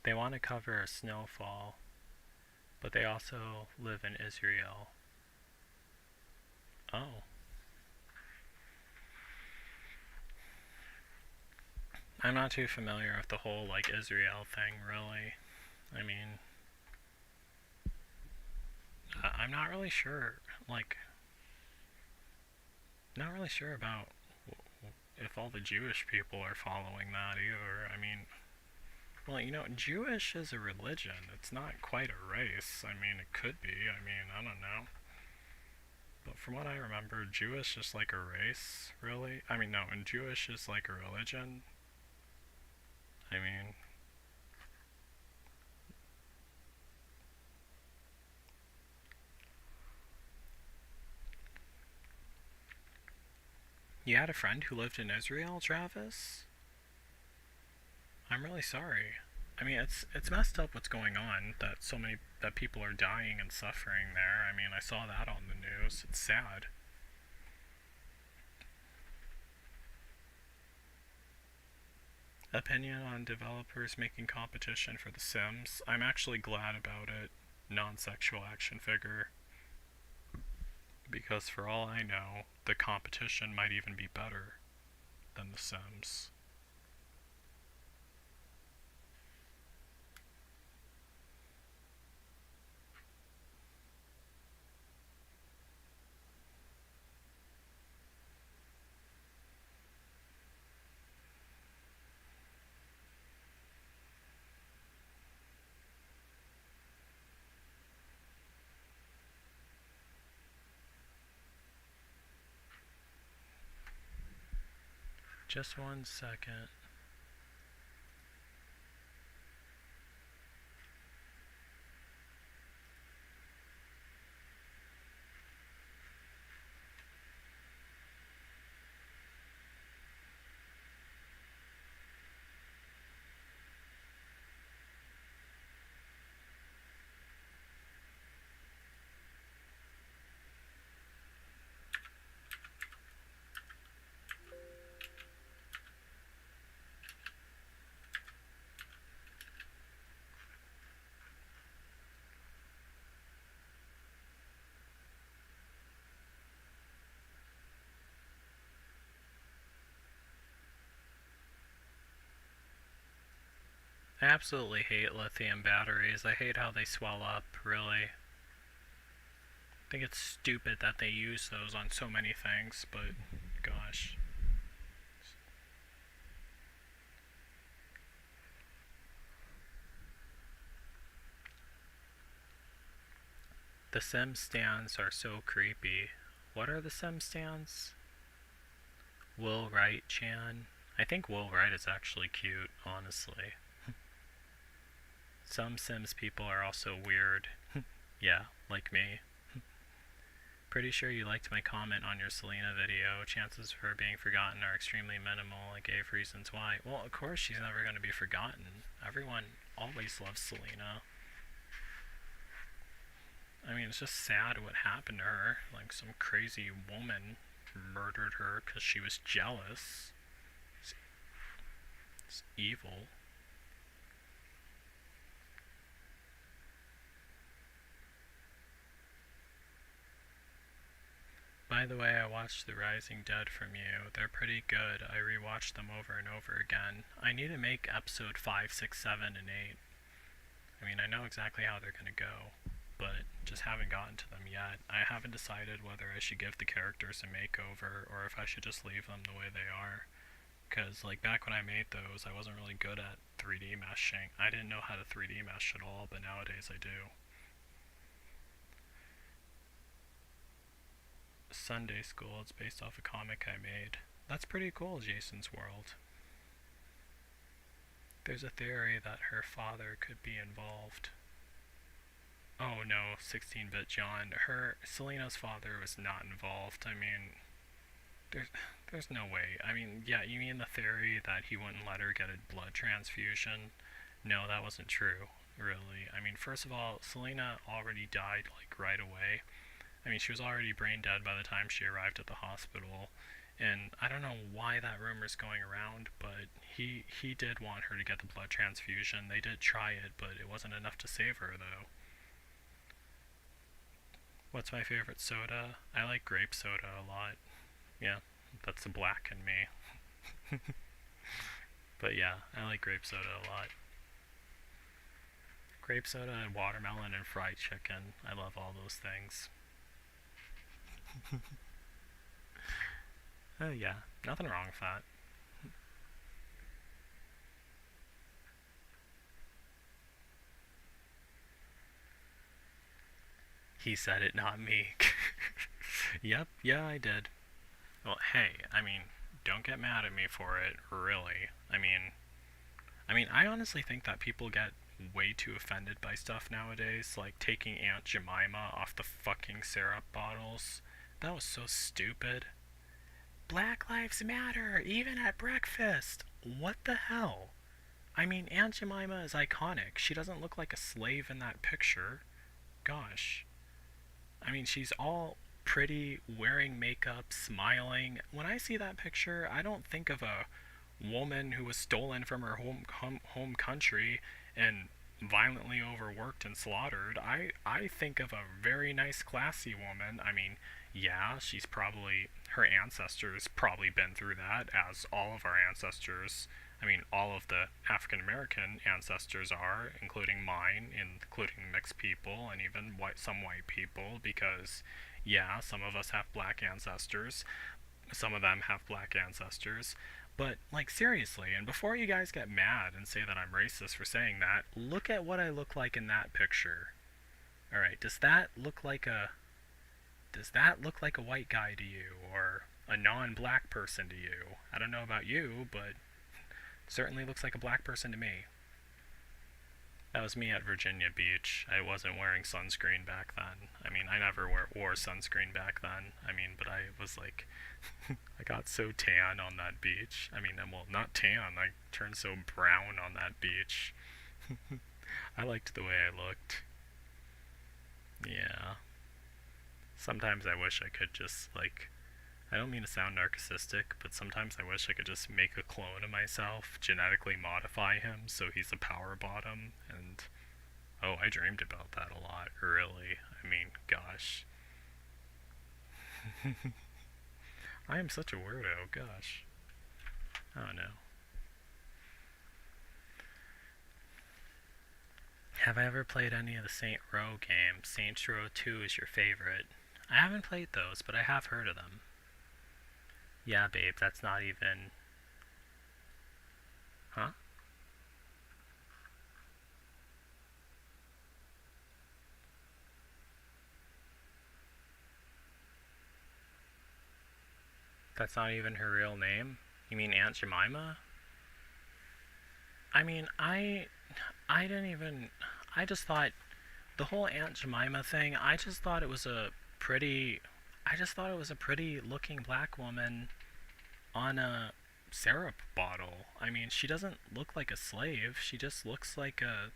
They want to cover a snowfall, but they also live in Israel. Oh. I'm not too familiar with the whole, like, Israel thing, really. I mean, I'm not really sure, like, not really sure about if all the Jewish people are following that either. I mean, well, Jewish is a religion. It's not quite a race. I mean, it could be. I mean, I don't know. But from what I remember, Jewish is like a race, really. I mean, no, and Jewish is like a religion. I mean, you had a friend who lived in Israel, Travis? I'm really sorry. I mean, it's messed up what's going on. That people are dying and suffering there. I mean, I saw that on the news. It's sad. Opinion on developers making competition for The Sims. I'm actually glad about it. Non-sexual action figure. Because for all I know, the competition might even be better than The Sims. Just 1 second. I absolutely hate lithium batteries. I hate how they swell up, really. I think it's stupid that they use those on so many things, but gosh. The Sim stands are so creepy. What are the Sim stands? Will Wright Chan? I think Will Wright is actually cute, honestly. Some Sims people are also weird. Yeah, like me. Pretty sure you liked my comment on your Selena video. Chances of her being forgotten are extremely minimal. I gave reasons why. Well, of course she's never going to be forgotten. Everyone always loves Selena. I mean, it's just sad what happened to her. Like, some crazy woman murdered her because she was jealous. It's evil. By the way, I watched The Rising Dead from you. They're pretty good. I rewatched them over and over again. I need to make episode 5, 6, 7, and 8. I mean, I know exactly how they're gonna go, but just haven't gotten to them yet. I haven't decided whether I should give the characters a makeover or if I should just leave them the way they are. Because, like, back when I made those, I wasn't really good at 3D meshing. I didn't know how to 3D mesh at all, but nowadays I do. Sunday School, it's based off a comic I made. That's pretty cool, Jason's World. There's a theory that her father could be involved. Oh no, 16-bit John. Selena's father was not involved. I mean, there's no way. I mean, yeah, you mean the theory that he wouldn't let her get a blood transfusion? No, that wasn't true. really. I mean, first of all, Selena already died like right away. I mean, she was already brain dead by the time she arrived at the hospital. And I don't know why that rumor's going around, but he did want her to get the blood transfusion. They did try it, but it wasn't enough to save her though. What's my favorite soda? I like grape soda a lot. Yeah, that's the black in me. But yeah, I like grape soda a lot. Grape soda and watermelon and fried chicken. I love all those things. Oh yeah, nothing wrong with that. He said it, not me. Yep, yeah, I did. Well, hey, I mean, don't get mad at me for it, really. I honestly think that people get way too offended by stuff nowadays, like taking Aunt Jemima off the fucking syrup bottles. That was so stupid. Black Lives Matter, even at breakfast. What the hell? I mean, Aunt Jemima is iconic. She doesn't look like a slave in that picture. Gosh. I mean, she's all pretty, wearing makeup, smiling. When I see that picture, I don't think of a woman who was stolen from her home country and violently overworked and slaughtered. I think of a very nice, classy woman. I mean, yeah, she's probably, her ancestors probably been through that, as all of our ancestors, I mean, all of the African American ancestors are, including mine, including mixed people, and even some white people, because, yeah, some of us have black ancestors, some of them have black ancestors. But, like, seriously, and before you guys get mad and say that I'm racist for saying that, look at what I look like in that picture. Alright, does that look like a white guy to you, or a non-black person to you? I don't know about you, but certainly looks like a black person to me. That was me at Virginia Beach. I wasn't wearing sunscreen back then. I mean, I never wore sunscreen back then. I mean, but I was like, I got so tan on that beach. I mean, well, not tan. I turned so brown on that beach. I liked the way I looked. Yeah. Sometimes I wish I could just, like, I don't mean to sound narcissistic, but sometimes I wish I could just make a clone of myself, genetically modify him so he's a power bottom, and oh, I dreamed about that a lot, really. I mean, gosh. I am such a weirdo, gosh. I don't know. Have I ever played any of the Saint Row games? Saints Row 2 is your favorite. I haven't played those, but I have heard of them. Yeah, babe, that's not even. Huh? That's not even her real name? You mean Aunt Jemima? I mean, I didn't even. I just thought the whole Aunt Jemima thing. I just thought it was a pretty. I just thought it was a pretty looking black woman on a syrup bottle. I mean, she doesn't look like a slave. She just looks like a.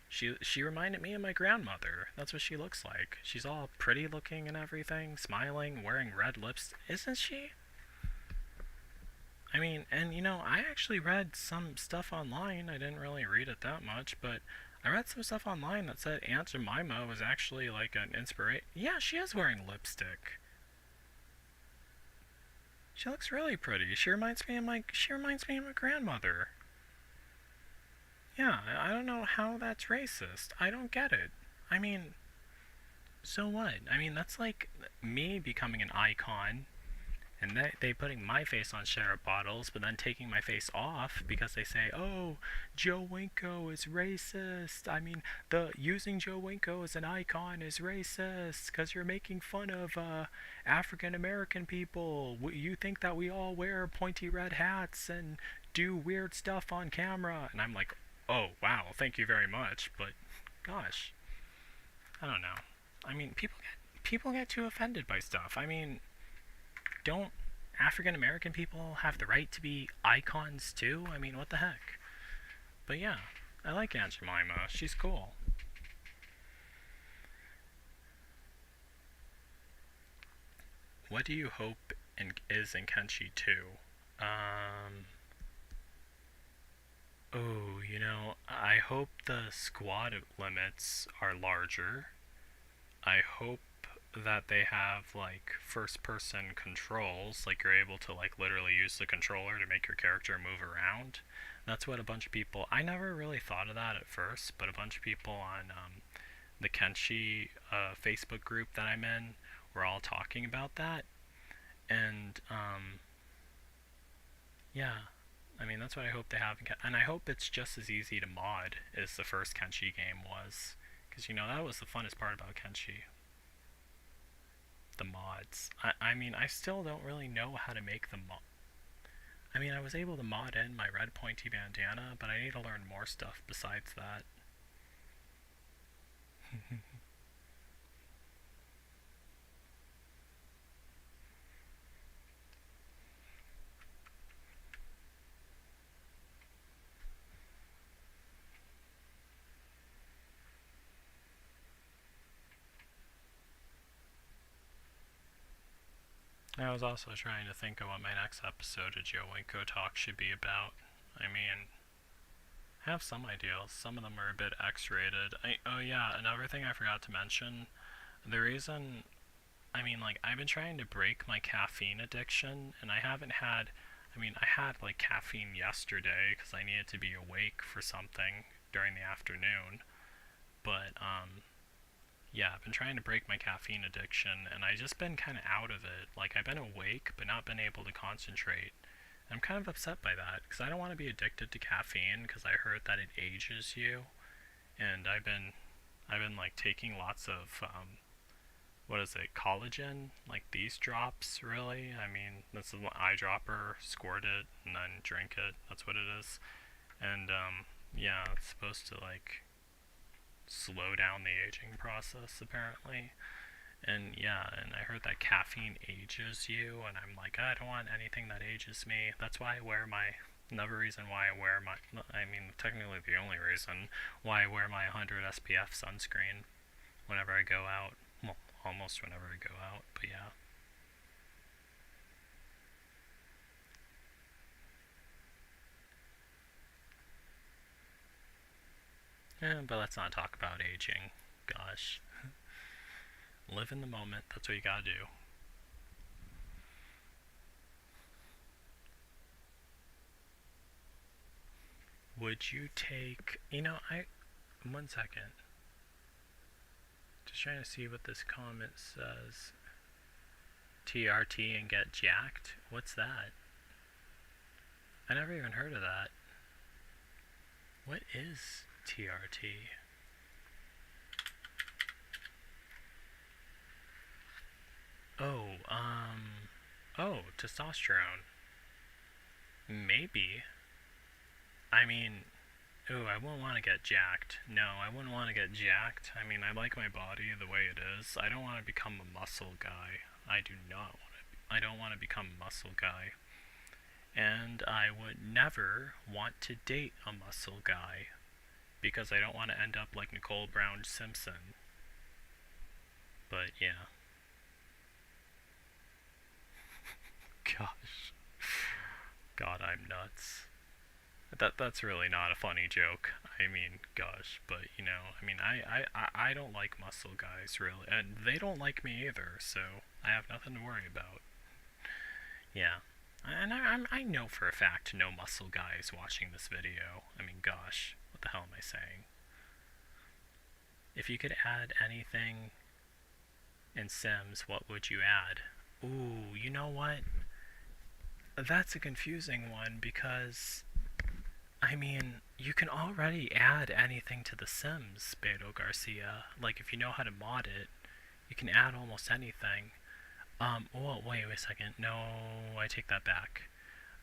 She reminded me of my grandmother. That's what she looks like. She's all pretty looking and everything, smiling, wearing red lips, isn't she? I mean, and I actually read some stuff online. I didn't really read it that much, but I read some stuff online that said Aunt Jemima was actually like an inspiration. Yeah, she is wearing lipstick. She looks really pretty. She reminds me of my grandmother. Yeah, I don't know how that's racist. I don't get it. I mean, so what? I mean, that's like me becoming an icon and they putting my face on syrup bottles, but then taking my face off because they say, "Oh, Joe Winko is racist." I mean, the using Joe Winko as an icon is racist because you're making fun of African American people. You think that we all wear pointy red hats and do weird stuff on camera, and I'm like, "Oh, wow, thank you very much," but gosh, I don't know. I mean, people get too offended by stuff. I mean, don't African American people have the right to be icons too? I mean, what the heck? But yeah. I like Aunt Jemima. She's cool. What do you hope is in Kenshi 2? Um, I hope the squad limits are larger. I hope that they have like first person controls, like you're able to like literally use the controller to make your character move around. That's what a bunch of people, I never really thought of that at first, but a bunch of people on the Kenshi Facebook group that I'm in were all talking about that. And yeah, I mean, that's what I hope they have. And I hope it's just as easy to mod as the first Kenshi game was. Because, that was the funnest part about Kenshi. The mods. I mean, I still don't really know how to make the mod. I mean, I was able to mod in my red pointy bandana, but I need to learn more stuff besides that. I was also trying to think of what my next episode of Joe Winko Talk should be about. I mean, I have some ideas. Some of them are a bit X-rated. Oh yeah, another thing I forgot to mention. The reason, I mean, like, I've been trying to break my caffeine addiction, and I haven't had, I had, like, caffeine yesterday because I needed to be awake for something during the afternoon. But, yeah, I've been trying to break my caffeine addiction, and I just been kind of out of it. Like, I've been awake, but not been able to concentrate. I'm kind of upset by that, because I don't want to be addicted to caffeine, because I heard that it ages you. And I've been like taking lots of what is it, collagen, like these drops, really. I mean, this is an eyedropper, squirt it and then drink it. That's what it is. And yeah, it's supposed to like slow down the aging process apparently. And yeah, and I heard that caffeine ages you, and I'm like, I don't want anything that ages me. That's why I wear my, another reason why I wear my, I mean, technically the only reason why I wear my 100 SPF sunscreen whenever I go out. Well, almost whenever I go out, but yeah. But let's not talk about aging. Gosh. Live in the moment, that's what you gotta do. Would you take. One second. Just trying to see what this comment says. TRT and get jacked? What's that? I never even heard of that. What is TRT? Oh, testosterone. Maybe. I mean, ooh, I wouldn't want to get jacked. No, I wouldn't want to get jacked. I mean, I like my body the way it is. I don't want to become a muscle guy. I do not want to. I don't want to become a muscle guy. And I would never want to date a muscle guy because I don't want to end up like Nicole Brown Simpson. But yeah. Gosh. God, I'm nuts. That's really not a funny joke. I mean, gosh, but I don't like muscle guys really, and they don't like me either. So I have nothing to worry about. Yeah, and I know for a fact no muscle guys watching this video. I mean, gosh, what the hell am I saying? If you could add anything in Sims, what would you add? Ooh, you know what? That's a confusing one because you can already add anything to The Sims, Beto Garcia. Like, if you know how to mod it, you can add almost anything. Well, wait a second. No, I take that back.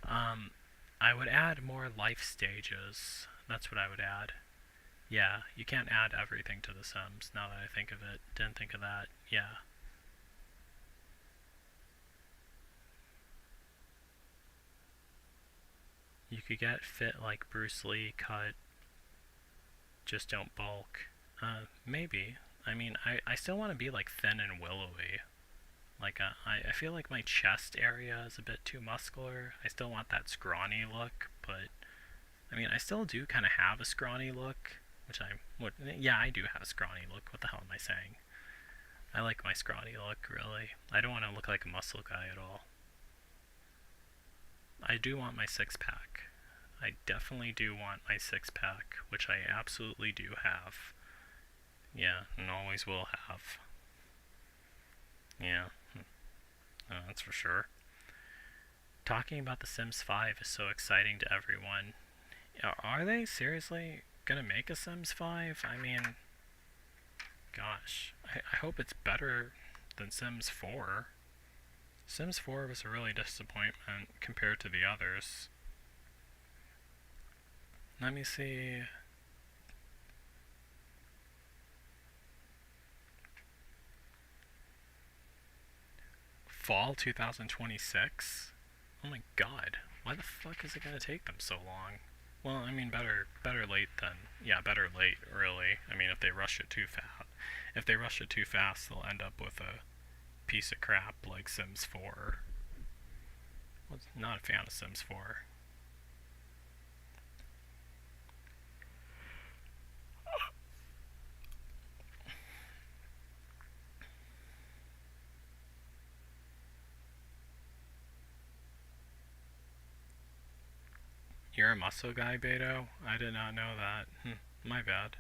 I would add more life stages. That's what I would add. Yeah, you can't add everything to The Sims, now that I think of it. Didn't think of that. Yeah. You could get fit like Bruce Lee cut. Just don't bulk. Maybe. I mean, I still want to be like thin and willowy. Like, I feel like my chest area is a bit too muscular. I still want that scrawny look, but I mean, I still do kind of have a scrawny look, yeah, I do have a scrawny look. What the hell am I saying? I like my scrawny look, really. I don't want to look like a muscle guy at all. I do want my six-pack. I definitely do want my six-pack, which I absolutely do have. Yeah, and always will have. Yeah, that's for sure. Talking about The Sims 5 is so exciting to everyone. Are they seriously gonna make a Sims 5? I mean, gosh, I hope it's better than Sims 4. Sims 4 was a really disappointment compared to the others. Let me see. Fall 2026? Oh my god, why the fuck is it gonna take them so long? Well, I mean, better late than, yeah, better late, really. I mean, if they rush it too fast, they'll end up with a piece of crap like Sims 4. I was not a fan of Sims 4. You're a muscle guy, Beto? I did not know that. My bad.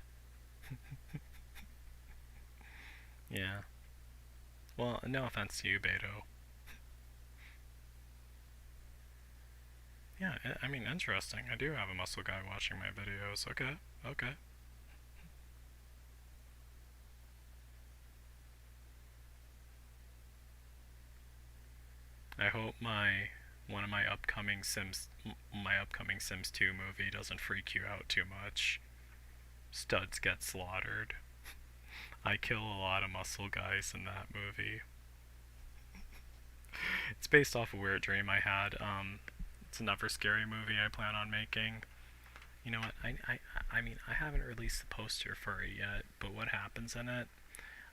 Yeah. Well, no offense to you, Beto. Yeah, I mean, interesting. I do have a muscle guy watching my videos. Okay, okay. I hope one of my upcoming Sims 2 movie doesn't freak you out too much. Studs get slaughtered. I kill a lot of muscle guys in that movie. It's based off a weird dream I had. It's another scary movie I plan on making. You know what? I mean, I haven't released the poster for it yet, but what happens in it?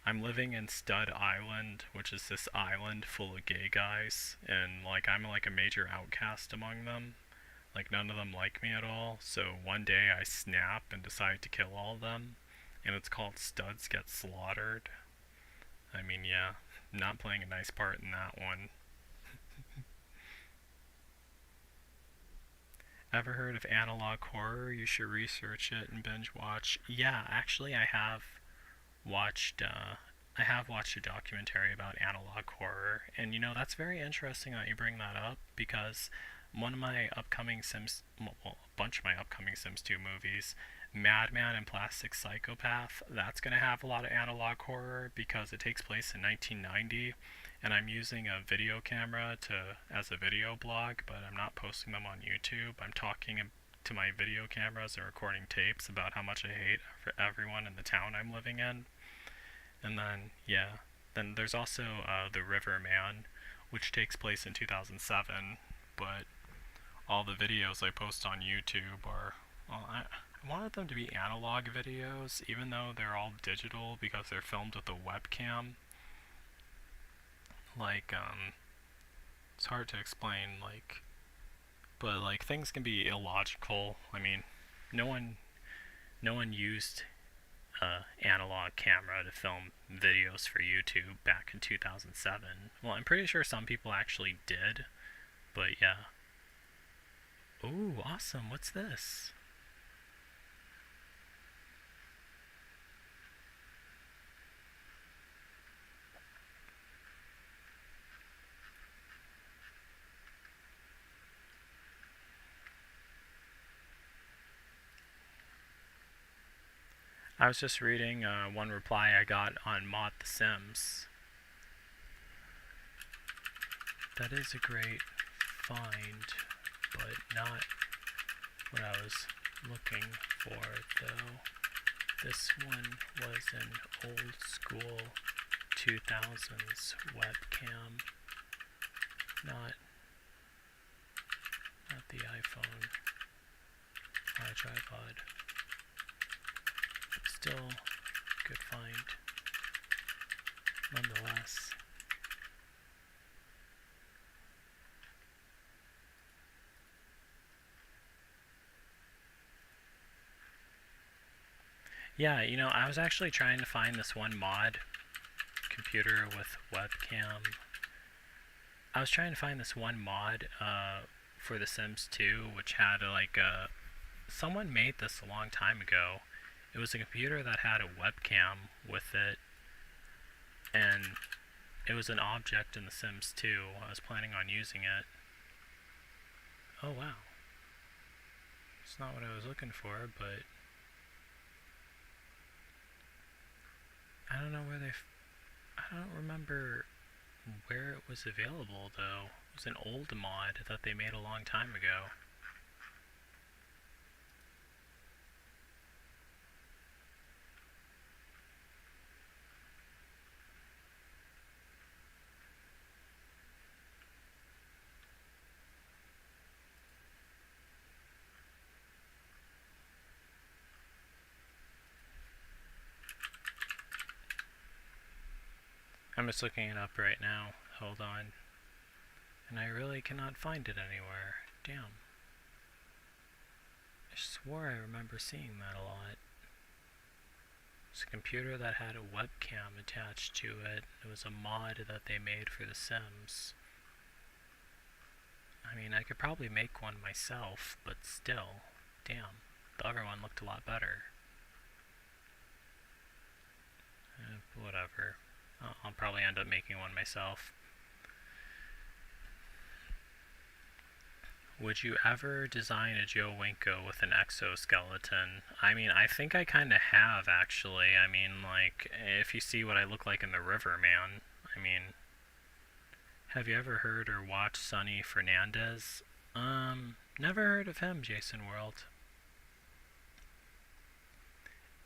I'm living in Stud Island, which is this island full of gay guys, and like I'm like a major outcast among them. Like none of them like me at all. So one day I snap and decide to kill all of them, and it's called Studs Get Slaughtered. I mean, yeah, not playing a nice part in that one. Ever heard of analog horror? You should research it and binge watch. Yeah, actually, watched I have watched a documentary about analog horror, and you know that's very interesting that you bring that up because one of my upcoming Sims, well, a bunch of my upcoming Sims 2 movies, Madman and Plastic Psychopath, that's going to have a lot of analog horror because it takes place in 1990, and I'm using a video camera as a video blog, but I'm not posting them on YouTube. I'm talking to my video cameras and recording tapes about how much I hate everyone in the town I'm living in. And then, yeah, then there's also The River Man, which takes place in 2007, but all the videos I post on YouTube are, well, I wanted them to be analog videos, even though they're all digital because they're filmed with a webcam. Like, it's hard to explain, like, but like things can be illogical. I mean, no one used analog camera to film videos for YouTube back in 2007. Well, I'm pretty sure some people actually did, but yeah. Ooh, awesome. What's this? I was just reading one reply I got on Mod The Sims. That is a great find, but not what I was looking for, though. This one was an old school 2000s webcam, not the iPhone on a tripod. still a good find, nonetheless. Yeah, you know, I was actually trying to find this one mod, computer with webcam. I was trying to find this one mod for The Sims 2, which had like a... Someone made this a long time ago. It was a computer that had a webcam with it, and it was an object in The Sims 2. I was planning on using it. Oh wow. It's not what I was looking for, but... I don't know where they... I don't remember where it was available, though. It was an old mod that they made a long time ago. I'm just looking it up right now. Hold on. And I really cannot find it anywhere. Damn. I swore I remember seeing that a lot. It's a computer that had a webcam attached to it. It was a mod that they made for The Sims. I mean, I could probably make one myself, but still. Damn. The other one looked a lot better. Whatever. I'll probably end up making one myself. Would you ever design a Joe Winko with an exoskeleton? I mean, I think I kind of have, actually. I mean, like, if you see what I look like in the river, man. I mean, have you ever heard or watched Sonny Fernandez? Never heard of him, Jason World.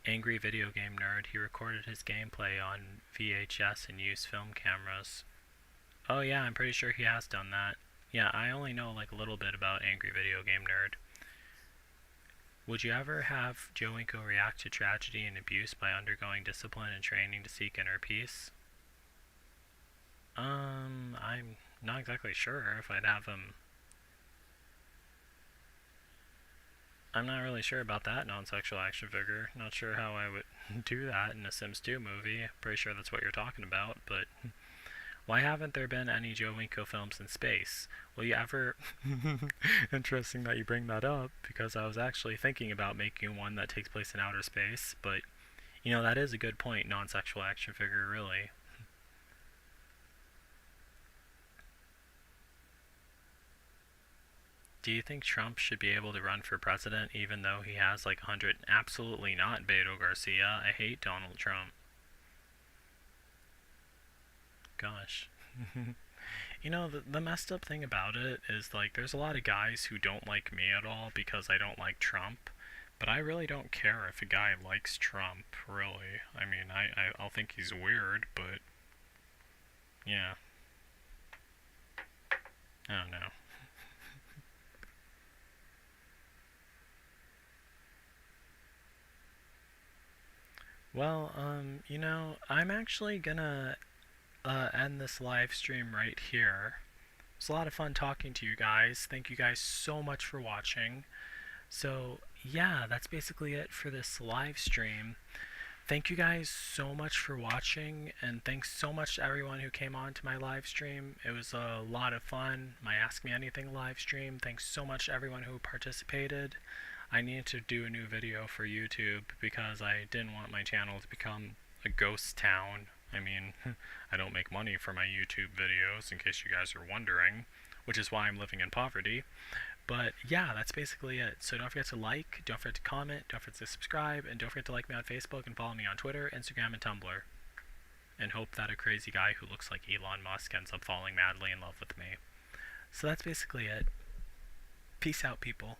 Angry video game nerd. He recorded his gameplay on VHS and used film cameras. Oh yeah, I'm pretty sure he has done that. Yeah, I only know like a little bit about Angry Video Game Nerd. Would you ever have Joe Winko react to tragedy and abuse by undergoing discipline and training to seek inner peace? I'm not exactly sure if I'd have him. I'm not really sure about that non-sexual action figure. Not sure how I would do that in a Sims 2 movie. Pretty sure that's what you're talking about, but... Why haven't there been any Joe Winko films in space? Will you ever... Interesting that you bring that up, because I was actually thinking about making one that takes place in outer space, but, you know, that is a good point, non-sexual action figure, really. Do you think Trump should be able to run for president even though he has like 100? Absolutely not, Beto Garcia. I hate Donald Trump. Gosh. You know, the messed up thing about it is, like, there's a lot of guys who don't like me at all because I don't like Trump, but I really don't care if a guy likes Trump, really. I mean, I'll think he's weird, but, yeah. I don't know. Well, you know, I'm actually gonna end this live stream right here. It's a lot of fun talking to you guys. Thank you guys so much for watching. So, yeah, that's basically it for this live stream. Thank you guys so much for watching, and thanks so much to everyone who came on to my live stream. It was a lot of fun. My Ask Me Anything live stream. Thanks so much to everyone who participated. I need to do a new video for YouTube because I didn't want my channel to become a ghost town. I mean, I don't make money for my YouTube videos, in case you guys are wondering, which is why I'm living in poverty. But yeah, that's basically it. So don't forget to like, don't forget to comment, don't forget to subscribe, and don't forget to like me on Facebook and follow me on Twitter, Instagram, and Tumblr. And hope that a crazy guy who looks like Elon Musk ends up falling madly in love with me. So that's basically it. Peace out, people.